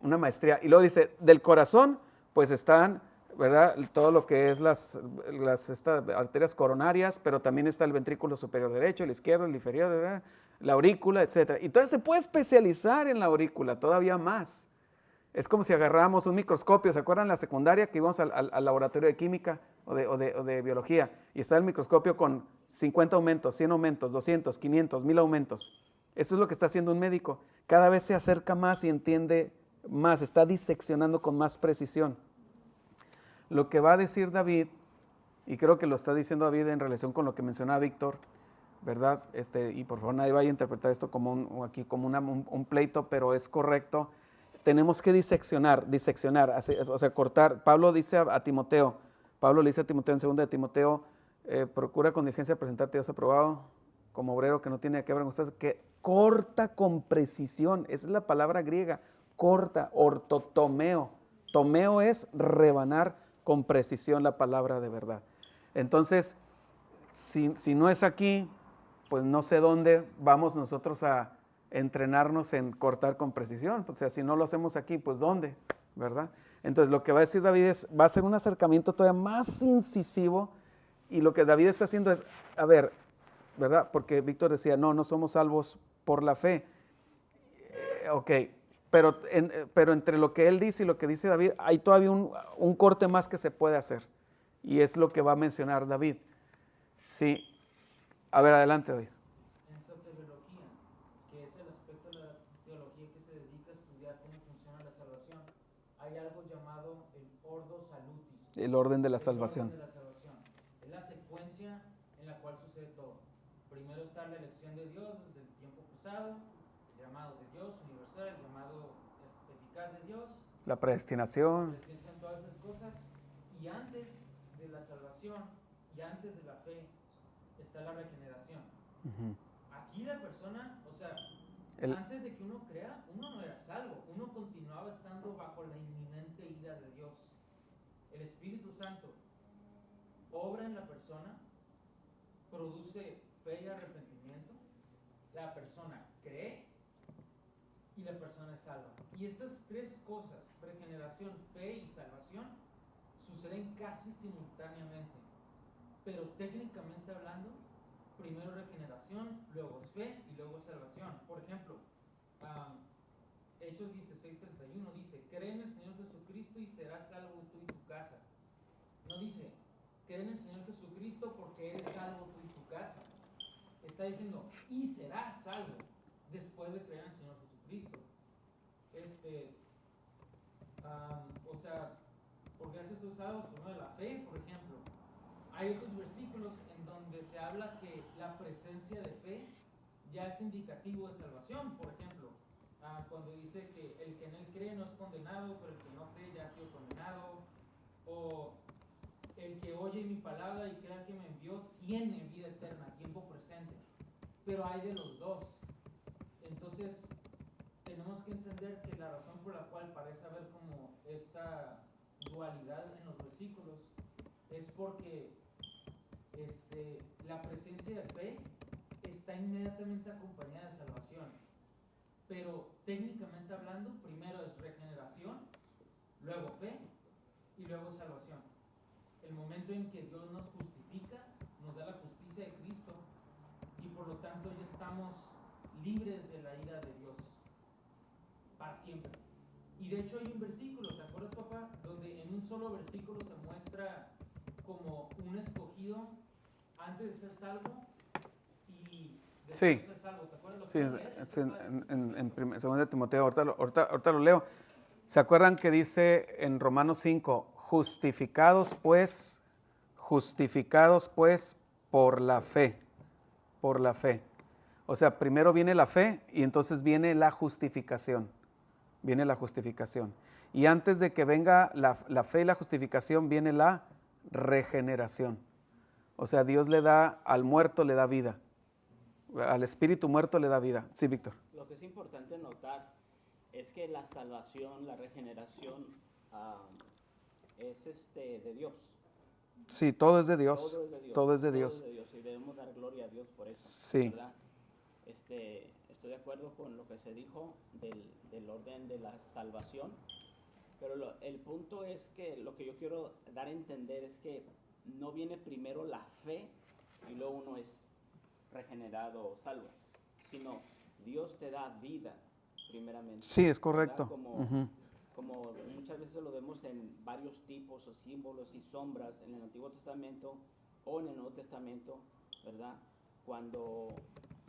una maestría. Y luego dice, del corazón, pues están, ¿verdad?, todo lo que es las arterias coronarias, pero también está el ventrículo superior derecho, el izquierdo, el inferior, ¿verdad?, la aurícula, etc. Y entonces se puede especializar en la aurícula todavía más. Es como si agarráramos un microscopio, ¿se acuerdan en la secundaria que íbamos al laboratorio de química o de biología? Y está el microscopio con 50 aumentos, 100 aumentos, 200, 500, 1000 aumentos. Eso es lo que está haciendo un médico. Cada vez se acerca más y entiende más, está diseccionando con más precisión. Lo que va a decir David, y creo que lo está diciendo David en relación con lo que mencionaba Víctor, ¿verdad? Y por favor nadie vaya a interpretar esto como un pleito, pero es correcto. Tenemos que diseccionar, o sea, cortar. Pablo le dice a Timoteo en 2 de Timoteo, procura con diligencia presentarte a Dios aprobado, como obrero que no tiene que avergonzarse, que corta con precisión, esa es la palabra griega, corta, ortotomeo. Tomeo es rebanar con precisión la palabra de verdad. Entonces, si no es aquí, pues no sé dónde vamos nosotros a entrenarnos en cortar con precisión. O sea, si no lo hacemos aquí, pues ¿dónde? ¿Verdad? Entonces lo que va a decir David va a ser un acercamiento todavía más incisivo, y lo que David está haciendo es, a ver, ¿verdad? Porque Víctor decía, no somos salvos por la fe. Ok, pero entre lo que él dice y lo que dice David, hay todavía un corte más que se puede hacer, y es lo que va a mencionar David. Sí, a ver, adelante, David. En soteriología, que es el aspecto de la teología que se dedica a estudiar cómo funciona la salvación, hay algo llamado el ordo salutis. El orden de la salvación. El orden de la salvación. Es la secuencia en la cual sucede todo. Primero está la elección de Dios desde el tiempo pasado, el llamado de Dios universal, el llamado eficaz de Dios, La predestinación. todas esas cosas, y antes de la salvación y antes de la fe está la regeneración. Uh-huh. Aquí la persona, o sea, antes de que uno crea, uno no era salvo, uno continuaba estando bajo la inminente ira de Dios. El Espíritu Santo obra en la persona, produce fe y arrepentimiento, la persona cree y la persona es salva. Y estas tres cosas, regeneración, fe y salvación, suceden casi simultáneamente, pero técnicamente hablando, primero regeneración, luego es fe y luego salvación. Por ejemplo, Hechos 16:31 dice, cree en el Señor Jesucristo y serás salvo tú y tu casa. No dice, cree en el Señor Jesucristo porque eres salvo tú y tu casa. Está diciendo, y serás salvo después de creer en el Señor Jesucristo. O sea, por gracia sois salvos por medio de la fe, por ejemplo. Hay otros versículos en donde se habla que la presencia de fe ya es indicativo de salvación. Por ejemplo, cuando dice que el que en él cree no es condenado, pero el que no cree ya ha sido condenado. O el que oye mi palabra y crea que me envió tiene vida eterna, tiempo presente. Pero hay de los dos. Entonces, tenemos que entender que la razón por la cual parece haber como esta dualidad en los versículos es porque la presencia de fe está inmediatamente acompañada de salvación. Pero técnicamente hablando, primero es regeneración, luego fe y luego salvación. El momento en que Dios nos justifica, nos da la justicia de Cristo, y por lo tanto ya estamos libres de la ira de Dios para siempre. Y de hecho hay un versículo, ¿te acuerdas, papá? Donde en un solo versículo se muestra como un escogido antes de ser salvo y después de ser salvo. ¿Te acuerdas? Sí, en 2 de Timoteo, ahorita lo leo. ¿Se acuerdan que dice en Romanos 5, justificados pues por la fe? Por la fe. O sea, primero viene la fe y entonces viene la justificación. Viene la justificación. Y antes de que venga la fe y la justificación, viene la regeneración. O sea, Dios le da al muerto, le da vida. Al espíritu muerto le da vida. Sí, Víctor. Lo que es importante notar es que la salvación, la regeneración es de Dios. Sí, todo es de Dios. Todo es de Dios. Y debemos dar gloria a Dios por eso. Sí. ¿Verdad? Estoy de acuerdo con lo que se dijo del orden de la salvación, pero el punto es que lo que yo quiero dar a entender es que no viene primero la fe y luego uno es regenerado o salvo, sino Dios te da vida primeramente. Sí, es correcto. Como muchas veces lo vemos en varios tipos o símbolos y sombras en el Antiguo Testamento o en el Nuevo Testamento, ¿verdad? Cuando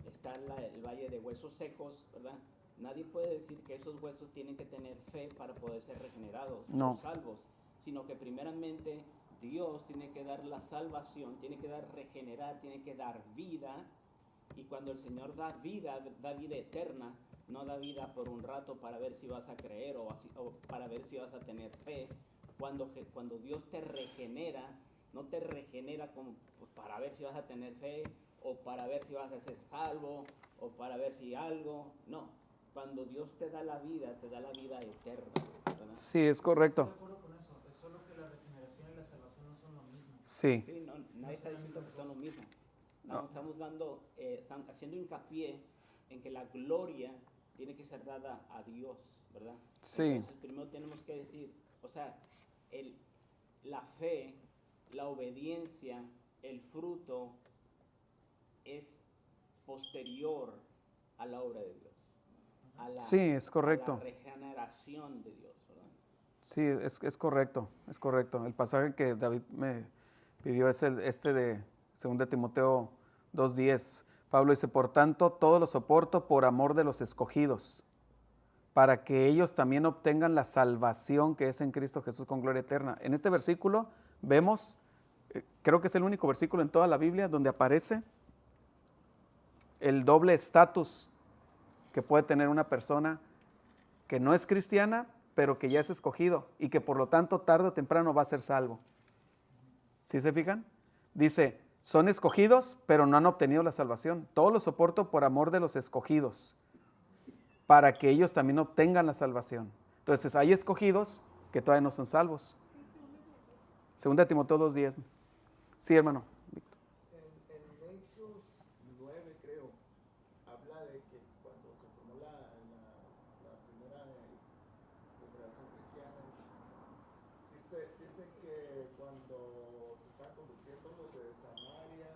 está el valle de huesos secos, ¿verdad? Nadie puede decir que esos huesos tienen que tener fe para poder ser regenerados o salvos, sino que primeramente Dios tiene que dar la salvación, tiene que dar regenerar, tiene que dar vida, y cuando el Señor da vida eterna, no da vida por un rato para ver si vas a creer o para ver si vas a tener fe. Cuando Dios te regenera, no te regenera como pues, para ver si vas a tener fe o para ver si vas a ser salvo o para ver si algo, no. Cuando Dios te da la vida eterna, ¿verdad? Sí, es correcto. Estoy de acuerdo con eso, es solo que la regeneración y la salvación no son lo mismo. Sí. Nadie está diciendo que son lo mismo. No. Estamos haciendo hincapié en que la gloria tiene que ser dada a Dios, ¿verdad? Sí. Entonces, primero tenemos que decir, o sea, la fe, la obediencia, el fruto es posterior a la obra de Dios. Sí, es correcto. A la regeneración de Dios, ¿verdad? Sí, es correcto, es correcto. El pasaje que David me pidió es este de 2 Timoteo 2:10. Pablo dice, por tanto, todo lo soporto por amor de los escogidos, para que ellos también obtengan la salvación que es en Cristo Jesús con gloria eterna. En este versículo vemos, creo que es el único versículo en toda la Biblia donde aparece el doble estatus que puede tener una persona que no es cristiana, pero que ya es escogido y que por lo tanto tarde o temprano va a ser salvo. ¿Sí se fijan? Dice, son escogidos, pero no han obtenido la salvación. Todo lo soporto por amor de los escogidos, para que ellos también obtengan la salvación. Entonces, hay escogidos que todavía no son salvos. 2 Timoteo 2:10. Sí, hermano. En Hechos 9, creo, habla de que cuando se formó la primera congregación cristiana, dice que cuando se estaban convirtiendo los de Samaria,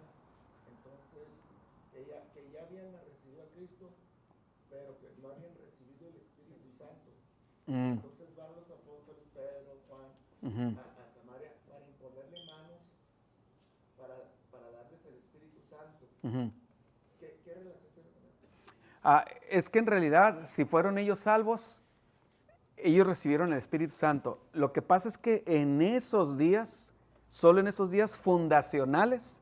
entonces que ya habían recibido a Cristo, pero que no habían recibido el Espíritu Santo. Entonces van los apóstoles Pedro, Juan, a Samaria para imponerle manos para darles el Espíritu Santo. ¿Qué relación tiene con esto? Es que en realidad, si fueron ellos salvos, ellos recibieron el Espíritu Santo. Lo que pasa es que en esos días, solo en esos días fundacionales,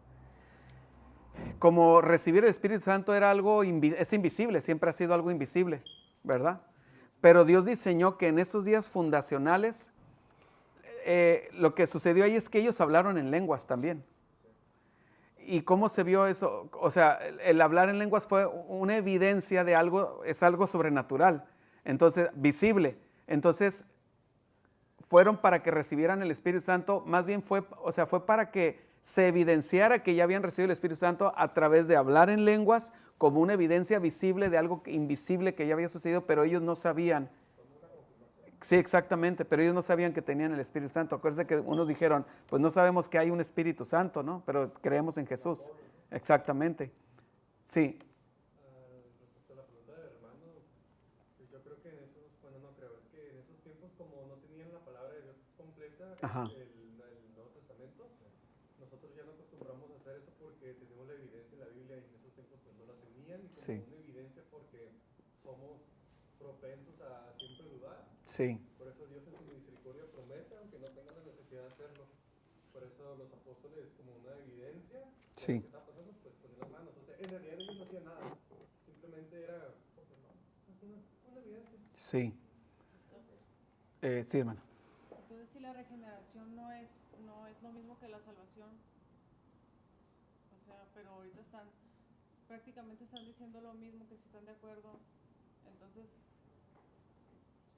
como recibir el Espíritu Santo era algo, es invisible, siempre ha sido algo invisible, ¿verdad? Pero Dios diseñó que en esos días fundacionales, lo que sucedió ahí es que ellos hablaron en lenguas también. ¿Y cómo se vio eso? O sea, el hablar en lenguas fue una evidencia de algo, es algo sobrenatural, entonces visible. Entonces, fueron para que recibieran el Espíritu Santo, más bien fue para que se evidenciara que ya habían recibido el Espíritu Santo a través de hablar en lenguas como una evidencia visible de algo invisible que ya había sucedido, pero ellos no sabían. Sí, exactamente, pero ellos no sabían que tenían el Espíritu Santo. Acuérdense que unos dijeron, pues no sabemos que hay un Espíritu Santo, ¿no? Pero creemos en Jesús. Exactamente. Sí. Respecto a la pregunta del hermano, pues yo creo que en esos, bueno, no creo, es que en esos tiempos como no tenían la palabra de Dios completa, el Nuevo Testamento, nosotros ya no acostumbramos a hacer eso porque tenemos la evidencia en la Biblia y en esos tiempos pues no la tenían, y como una evidencia porque somos propensos a siempre dudar. Sí. Por eso Dios en su misericordia promete, aunque no tengan la necesidad de hacerlo. Por eso los apóstoles, como una evidencia de lo que está pasando, pues ponen las manos. O sea, en realidad ellos no hacían nada, simplemente era una evidencia. Sí. Sí, hermano. Entonces, si la regeneración no es lo mismo que la salvación, o sea, pero ahorita prácticamente están diciendo lo mismo, que si están de acuerdo, entonces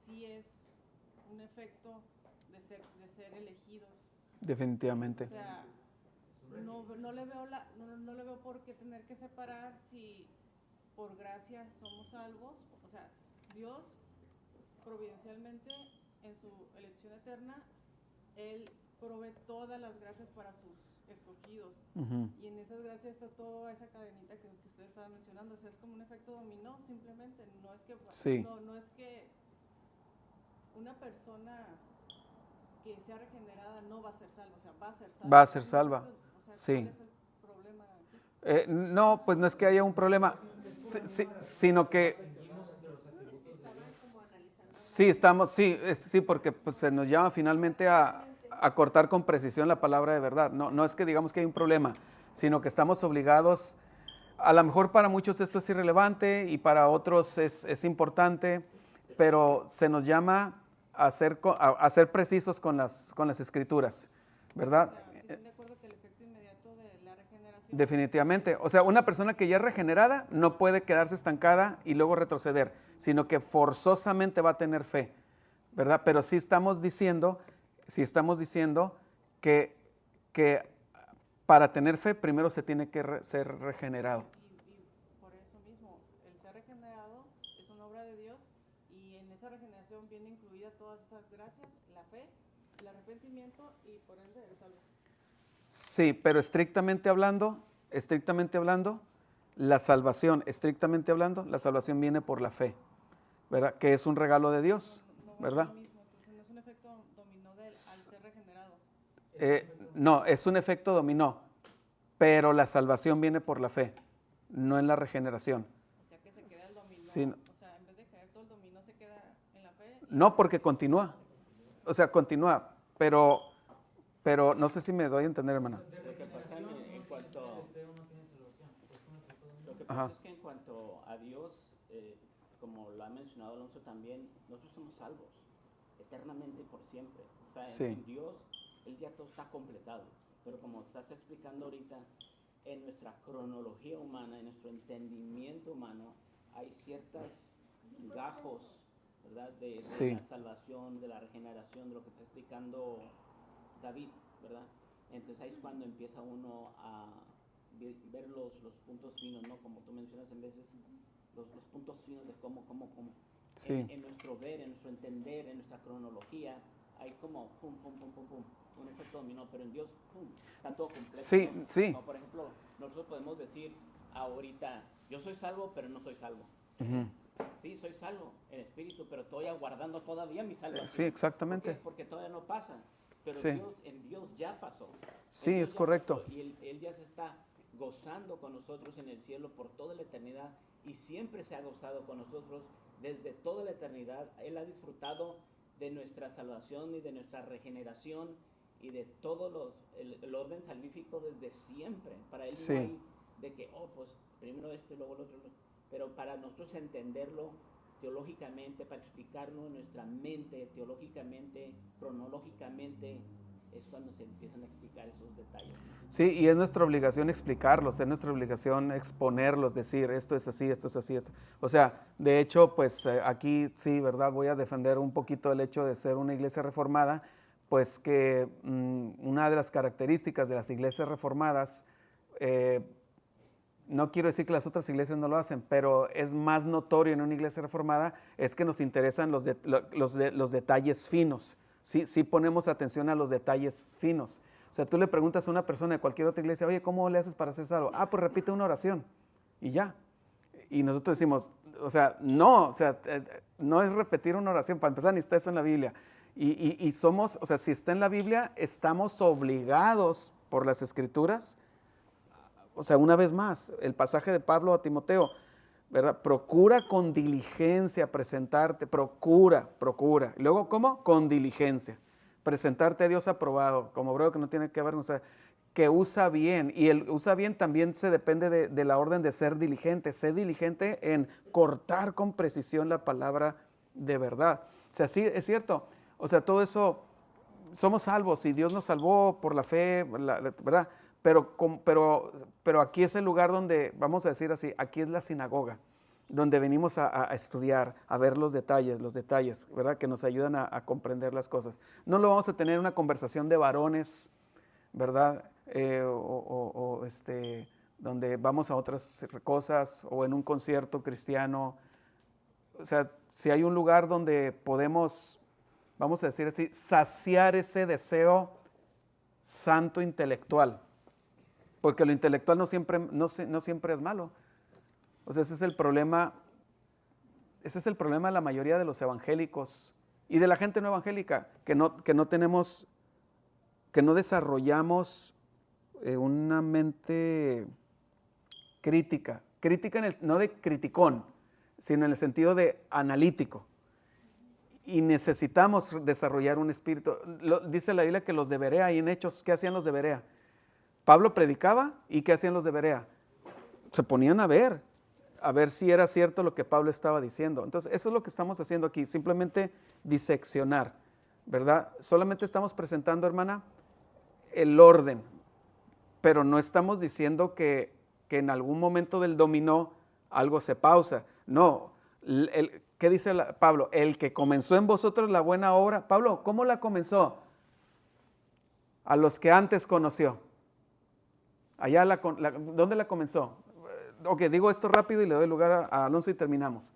sí es un efecto de ser elegidos. Definitivamente. O sea, no le veo por qué tener que separar si por gracia somos salvos. O sea, Dios providencialmente en su elección eterna, Él provee todas las gracias para sus escogidos. Y en esas gracias está toda esa cadenita que ustedes estaban mencionando. O sea, es como un efecto dominó, simplemente. No es que, no es que una persona que sea regenerada no va a ser salva, o sea, va a ser salva. Va a ser salva. O sea, ¿cuál es el problema aquí? No, pues no es que haya un problema, sino que sí, porque pues, se nos llama finalmente a cortar con precisión la palabra de verdad. No es que digamos que hay un problema, sino que estamos obligados, a lo mejor para muchos esto es irrelevante y para otros es importante, pero se nos llama a ser precisos con las escrituras, ¿verdad? O sea, ¿sí están de acuerdo que el efecto inmediato de la regeneración? Definitivamente. O sea, una persona que ya es regenerada no puede quedarse estancada y luego retroceder, sino que forzosamente va a tener fe, ¿verdad? Pero sí estamos diciendo que para tener fe primero se tiene que ser regenerado. Y por eso mismo, el ser todas esas gracias, la fe, el arrepentimiento y por ende eres salvo. Sí, pero estrictamente hablando, la salvación viene por la fe, ¿verdad? Que es un regalo de Dios, No va ¿verdad? lo mismo, entonces no es un efecto dominó al ser regenerado. No, es un efecto dominó, pero la salvación viene por la fe, no en la regeneración. O sea que se queda el dominó, Sí, o sea, en vez de caer todo el dominó se queda en la fe. no, porque continúa, pero no sé si me doy a entender, hermana. Lo que pasa en cuanto, lo que pasa Ajá. es que en cuanto a Dios, como lo ha mencionado Alonso también, nosotros somos salvos eternamente y por siempre. O sea, Sí. en Dios, Él ya todo está completado. Pero como estás explicando ahorita, en nuestra cronología humana, en nuestro entendimiento humano, hay ciertos gajos, ¿verdad? De Sí. la salvación, de la regeneración, de lo que está explicando David, ¿verdad? Entonces ahí es cuando empieza uno a ver los puntos finos, ¿no? Como tú mencionas en veces, los puntos finos de cómo. Sí. En nuestro ver, en nuestro entender, en nuestra cronología, hay como pum, un efecto dominó, pero en Dios, pum, está todo completo. Sí, ¿no? sí. Como por ejemplo, nosotros podemos decir ahorita, yo soy salvo, pero no soy salvo. Ujú. Sí, soy salvo en espíritu, pero estoy aguardando todavía mi salvación. Sí, exactamente. ¿Por qué? Porque todavía no pasa. Pero Sí. en Dios ya pasó. Sí, En Dios es ya correcto. pasó, y él ya se está gozando con nosotros en el cielo por toda la eternidad y siempre se ha gozado con nosotros desde toda la eternidad. Él ha disfrutado de nuestra salvación y de nuestra regeneración y de todo el orden salvífico desde siempre. Para Él Sí. no hay de que, pues primero esto y luego el otro. Pero para nosotros entenderlo teológicamente, para explicarlo en nuestra mente, teológicamente, cronológicamente, es cuando se empiezan a explicar esos detalles. Sí, y es nuestra obligación explicarlos, es nuestra obligación exponerlos, decir esto es así, esto es así. Esto. O sea, de hecho, pues aquí sí, ¿verdad? Voy a defender un poquito el hecho de ser una iglesia reformada, pues que una de las características de las iglesias reformadas, no quiero decir que las otras iglesias no lo hacen, pero es más notorio en una iglesia reformada, es que nos interesan los detalles finos. Sí ponemos atención a los detalles finos. O sea, tú le preguntas a una persona de cualquier otra iglesia, oye, ¿cómo le haces para ser salvo? Pues repite una oración y ya. Y nosotros decimos, no es repetir una oración, para empezar ni está eso en la Biblia. Y somos, o sea, si está en la Biblia, estamos obligados por las Escrituras. O sea, una vez más, el pasaje de Pablo a Timoteo, ¿verdad? Procura con diligencia presentarte, procura. Y luego, ¿cómo? Con diligencia. Presentarte a Dios aprobado, como obrero que no tiene que ver, o sea, que usa bien. Y el usa bien también se depende de la orden de ser diligente. Sé diligente en cortar con precisión la palabra de verdad. O sea, sí, es cierto. O sea, todo eso, somos salvos y Dios nos salvó por la fe, ¿verdad? Pero aquí es el lugar donde, vamos a decir así, aquí es la sinagoga, donde venimos a estudiar, a ver los detalles, ¿verdad? Que nos ayudan a comprender las cosas. No lo vamos a tener en una conversación de varones, ¿verdad? Donde vamos a otras cosas o en un concierto cristiano. O sea, si hay un lugar donde podemos, vamos a decir así, saciar ese deseo santo intelectual. Porque lo intelectual no siempre es malo. O sea, ese es el problema de la mayoría de los evangélicos y de la gente no evangélica, que no desarrollamos una mente crítica no de criticón, sino en el sentido de analítico. Y necesitamos desarrollar un espíritu. Dice la Biblia que los de Berea, y en Hechos, ¿qué hacían los de Berea? Pablo predicaba, ¿y qué hacían los de Berea? Se ponían a ver si era cierto lo que Pablo estaba diciendo. Entonces, eso es lo que estamos haciendo aquí, simplemente diseccionar, ¿verdad? Solamente estamos presentando, hermana, el orden, pero no estamos diciendo que en algún momento del dominó algo se pausa. No, ¿qué dice Pablo? El que comenzó en vosotros la buena obra. Pablo, ¿cómo la comenzó? A los que antes conoció. Allá, ¿dónde la comenzó? Ok, digo esto rápido y le doy lugar a Alonso y terminamos.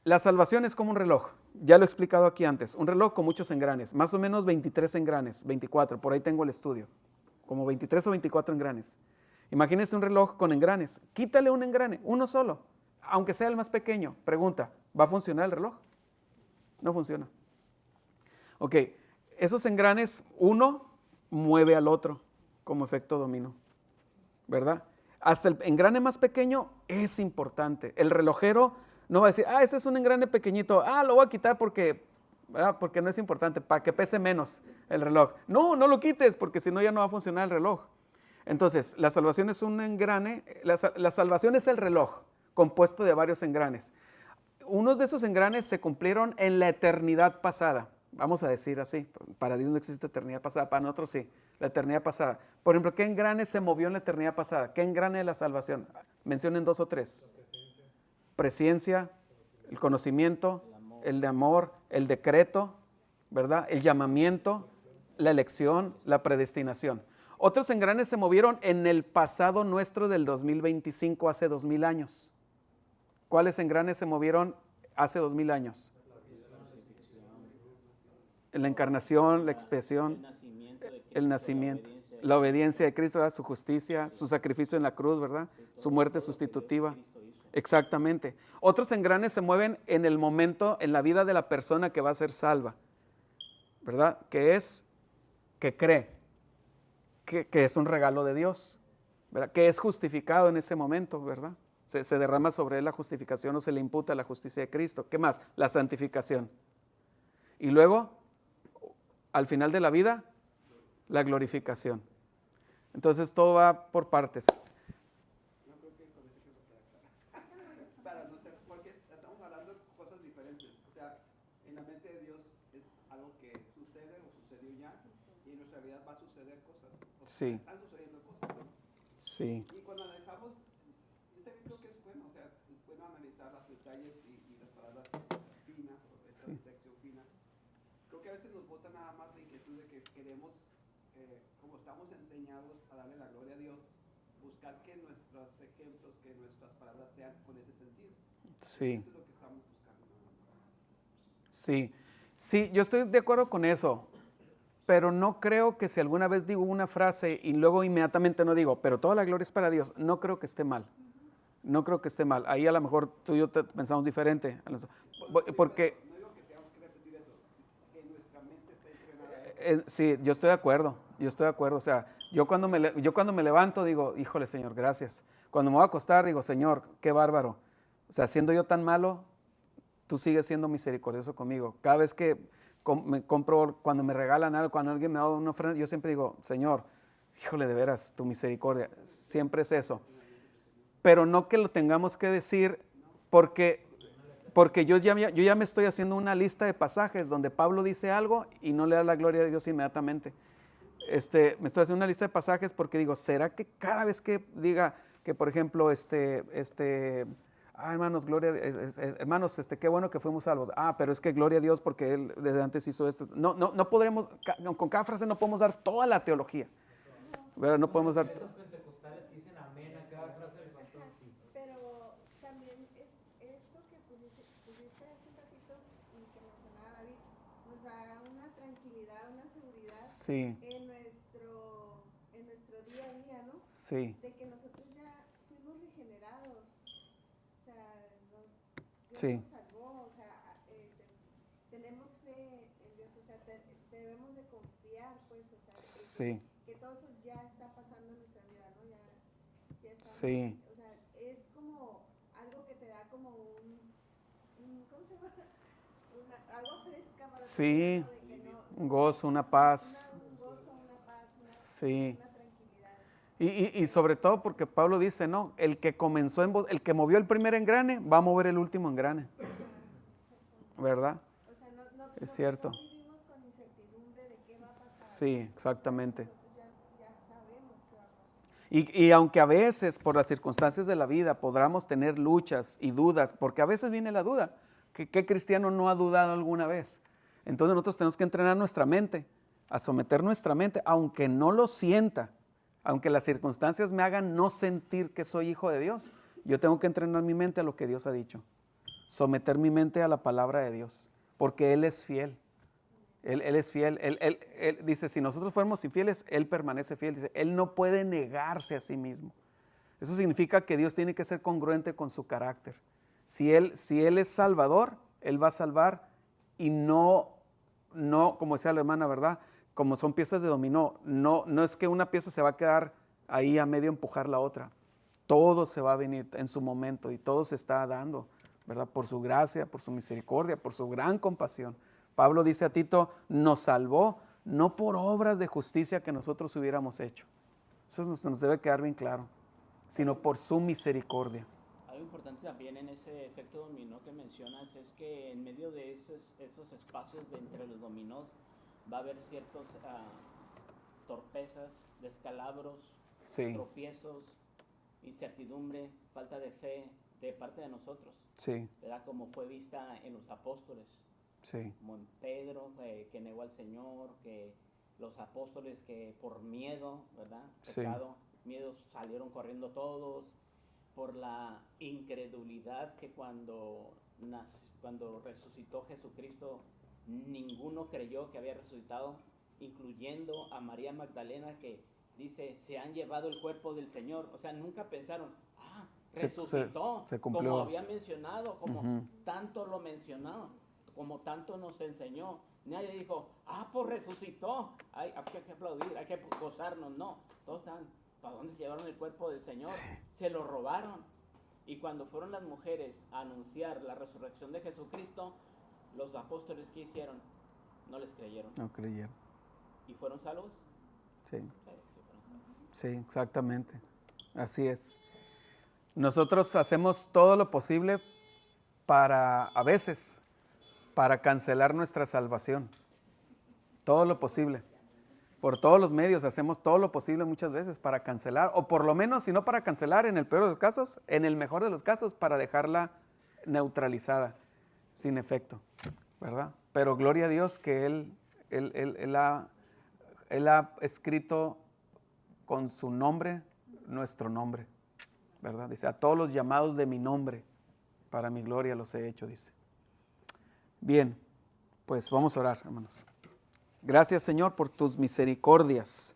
La salvación es como un reloj. ya lo he explicado aquí antes, un reloj con muchos engranes, más o menos 23 engranes, 24, por ahí tengo el estudio, como 23 o 24 engranes. Imagínense un reloj con engranes, quítale un engrane, uno solo, aunque sea el más pequeño. Pregunta, ¿va a funcionar el reloj? No funciona. Ok, esos engranes, uno mueve al otro como efecto dominó, ¿verdad? Hasta el engrane más pequeño es importante. El relojero no va a decir, este es un engrane pequeñito, lo voy a quitar porque no es importante, para que pese menos el reloj. No lo quites, porque si no ya no va a funcionar el reloj. Entonces, la salvación es un engrane, la salvación es el reloj compuesto de varios engranes. Unos de esos engranes se cumplieron en la eternidad pasada, vamos a decir así. Para Dios no existe eternidad pasada, para nosotros sí, la eternidad pasada. Por ejemplo, ¿qué engrane se movió en la eternidad pasada? ¿Qué engrane de la salvación? Mencionen 2 o 3. Presciencia, el conocimiento, el de amor, el decreto, ¿verdad? El llamamiento, la elección, la predestinación. Otros engranes se movieron en el pasado nuestro del 2025, hace 2000 años. ¿Cuáles engranes se movieron hace 2000 años? La encarnación, la expiación, el nacimiento, la obediencia de Cristo, ¿verdad? Su justicia, su sacrificio en la cruz, ¿verdad? Su muerte sustitutiva. Exactamente. Otros engranes se mueven en el momento, en la vida de la persona que va a ser salva, ¿verdad? Que cree, que es un regalo de Dios, ¿verdad? Que es justificado en ese momento, ¿verdad? Se derrama sobre él la justificación o se le imputa la justicia de Cristo. ¿Qué más? La santificación. Y luego, al final de la vida, la glorificación. Entonces todo va por partes. Yo creo que con eso quiero quedar claro. Para no ser, porque estamos hablando de cosas diferentes. O sea, en la mente de Dios es algo que sucede o sucedió ya, y en nuestra vida va a suceder cosas. O sea, Sí. están sucediendo cosas, ¿no? Sí. Y cuando analizamos, yo también creo que es bueno, o sea, es bueno analizar los detalles y las palabras finas, o esta sección fina. Creo que a veces nos bota nada más la inquietud de que queremos, como estamos enseñados a darle la gloria a Dios, buscar que nuestros ejemplos, que nuestras palabras sean con ese sentido. Sí. Eso es lo que estamos buscando. Sí, yo estoy de acuerdo con eso, pero no creo que si alguna vez digo una frase y luego inmediatamente no digo, pero toda la gloria es para Dios, no creo que esté mal. No creo que esté mal. Ahí a lo mejor tú y yo pensamos diferente. Porque... No digo que tengamos que repetir eso, que nuestra mente está entrenada a eso. Sí, yo estoy de acuerdo. O sea, yo cuando me levanto digo, híjole Señor, gracias. Cuando me voy a acostar digo, Señor, qué bárbaro. O sea, siendo yo tan malo, tú sigues siendo misericordioso conmigo. Cada vez que me compro, cuando me regalan algo, cuando alguien me da una ofrenda, yo siempre digo, Señor, híjole, de veras, tu misericordia. Siempre es eso. Pero no que lo tengamos que decir porque yo ya me estoy haciendo una lista de pasajes donde Pablo dice algo y no le da la gloria a Dios inmediatamente. Me estoy haciendo una lista de pasajes porque digo, ¿será que cada vez que diga que, por ejemplo, hermanos, hermanos, qué bueno que fuimos salvos. Pero es que gloria a Dios porque Él desde antes hizo esto. No podremos, con cada frase no podemos dar toda la teología. ¿Verdad? No podemos dar... Esos pentecostales que dicen amén a cada frase del pastor. Pero también esto que pusiste hace un ratito y que mencionaba David, nos da una tranquilidad, una seguridad Sí. en nuestro día a día, ¿no? Sí. De que nosotros ya fuimos regenerados, o sea, Dios Sí. nos salvó, o sea, tenemos fe en Dios, o sea, debemos de confiar, pues, o sea, Sí. que todo eso ya está pasando en nuestra vida, ¿no? Ya estamos, Sí. o sea, es como algo que te da como ¿cómo se llama? Agua fresca para Sí. tu vida, ¿no? De que Un gozo, una paz. un gozo, una paz, Sí. una tranquilidad. Y sobre todo porque Pablo dice, no, el que comenzó, el que movió el primer engrane, va a mover el último engrane. ¿Verdad? O sea, Es cierto. no vivimos con incertidumbre de qué va a pasar. Sí, exactamente. Nosotros ya sabemos qué va a pasar. Y aunque a veces por las circunstancias de la vida podamos tener luchas y dudas, porque a veces viene la duda, ¿qué cristiano no ha dudado alguna vez? Entonces nosotros tenemos que entrenar nuestra mente, a someter nuestra mente, aunque no lo sienta, aunque las circunstancias me hagan no sentir que soy hijo de Dios, yo tengo que entrenar mi mente a lo que Dios ha dicho, someter mi mente a la palabra de Dios, porque Él es fiel. Él es fiel. Él dice, si nosotros fuéramos infieles, Él permanece fiel. Dice, Él no puede negarse a sí mismo. Eso significa que Dios tiene que ser congruente con su carácter. Si Él es salvador, Él va a salvar y no, como decía la hermana, ¿verdad? Como son piezas de dominó, no es que una pieza se va a quedar ahí a medio empujar la otra. Todo se va a venir en su momento y todo se está dando, ¿verdad? Por su gracia, por su misericordia, por su gran compasión. Pablo dice a Tito, nos salvó no por obras de justicia que nosotros hubiéramos hecho. Eso nos debe quedar bien claro, sino por su misericordia. Algo importante también en ese efecto dominó que mencionas es que en medio de esos espacios de entre los dominós va a haber ciertos torpezas, descalabros, Sí. tropiezos, incertidumbre, falta de fe de parte de nosotros, Sí, ¿verdad? Como fue vista en los apóstoles, sí, como en Pedro, que negó al Señor, que los apóstoles que por miedo, ¿verdad? Sí. Pecado, miedo salieron corriendo todos, por la incredulidad que cuando resucitó Jesucristo, ninguno creyó que había resucitado, incluyendo a María Magdalena, que dice, se han llevado el cuerpo del Señor. O sea, nunca pensaron, resucitó, se cumplió. como había mencionado, como Ujú. tanto lo mencionó, como tanto nos enseñó. Nadie dijo, pues resucitó, hay que aplaudir, hay que gozarnos. No, todos estaban, ¿para dónde se llevaron el cuerpo del Señor? Sí. Se lo robaron. Y cuando fueron las mujeres a anunciar la resurrección de Jesucristo, los apóstoles, ¿qué hicieron? No les creyeron. No creyeron. ¿Y fueron salvos? Sí, Sí, fueron salvos. sí, exactamente. Así es. Nosotros hacemos todo lo posible a veces, para cancelar nuestra salvación. Todo lo posible. Por todos los medios hacemos todo lo posible muchas veces para cancelar, o por lo menos, si no para cancelar, en el peor de los casos, en el mejor de los casos, para dejarla neutralizada, sin efecto, ¿verdad? Pero gloria a Dios que Él ha escrito con su nombre, nuestro nombre, ¿verdad? Dice, a todos los llamados de mi nombre, para mi gloria los he hecho, dice. Bien, pues vamos a orar, hermanos. Gracias, Señor, por tus misericordias.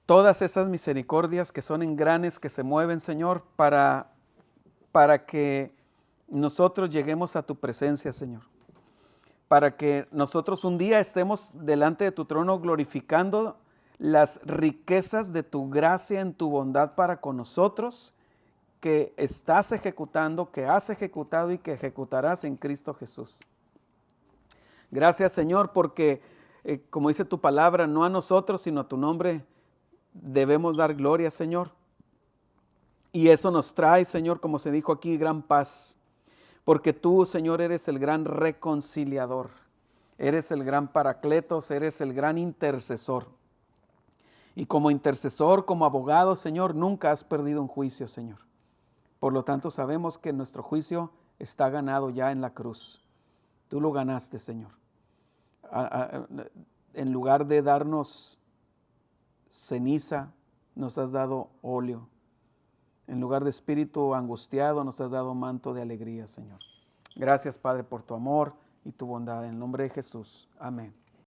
Todas esas misericordias que son engranes que se mueven, Señor, para que nosotros lleguemos a tu presencia, Señor. Para que nosotros un día estemos delante de tu trono glorificando las riquezas de tu gracia en tu bondad para con nosotros, que estás ejecutando, que has ejecutado y que ejecutarás en Cristo Jesús. Gracias, Señor, porque como dice tu palabra, no a nosotros, sino a tu nombre debemos dar gloria, Señor. Y eso nos trae, Señor, como se dijo aquí, gran paz. Porque tú, Señor, eres el gran reconciliador. Eres el gran paracletos, eres el gran intercesor. Y como intercesor, como abogado, Señor, nunca has perdido un juicio, Señor. Por lo tanto, sabemos que nuestro juicio está ganado ya en la cruz. Tú lo ganaste, Señor. En lugar de darnos ceniza, nos has dado óleo. En lugar de espíritu angustiado, nos has dado manto de alegría, Señor. Gracias, Padre, por tu amor y tu bondad. En el nombre de Jesús. Amén.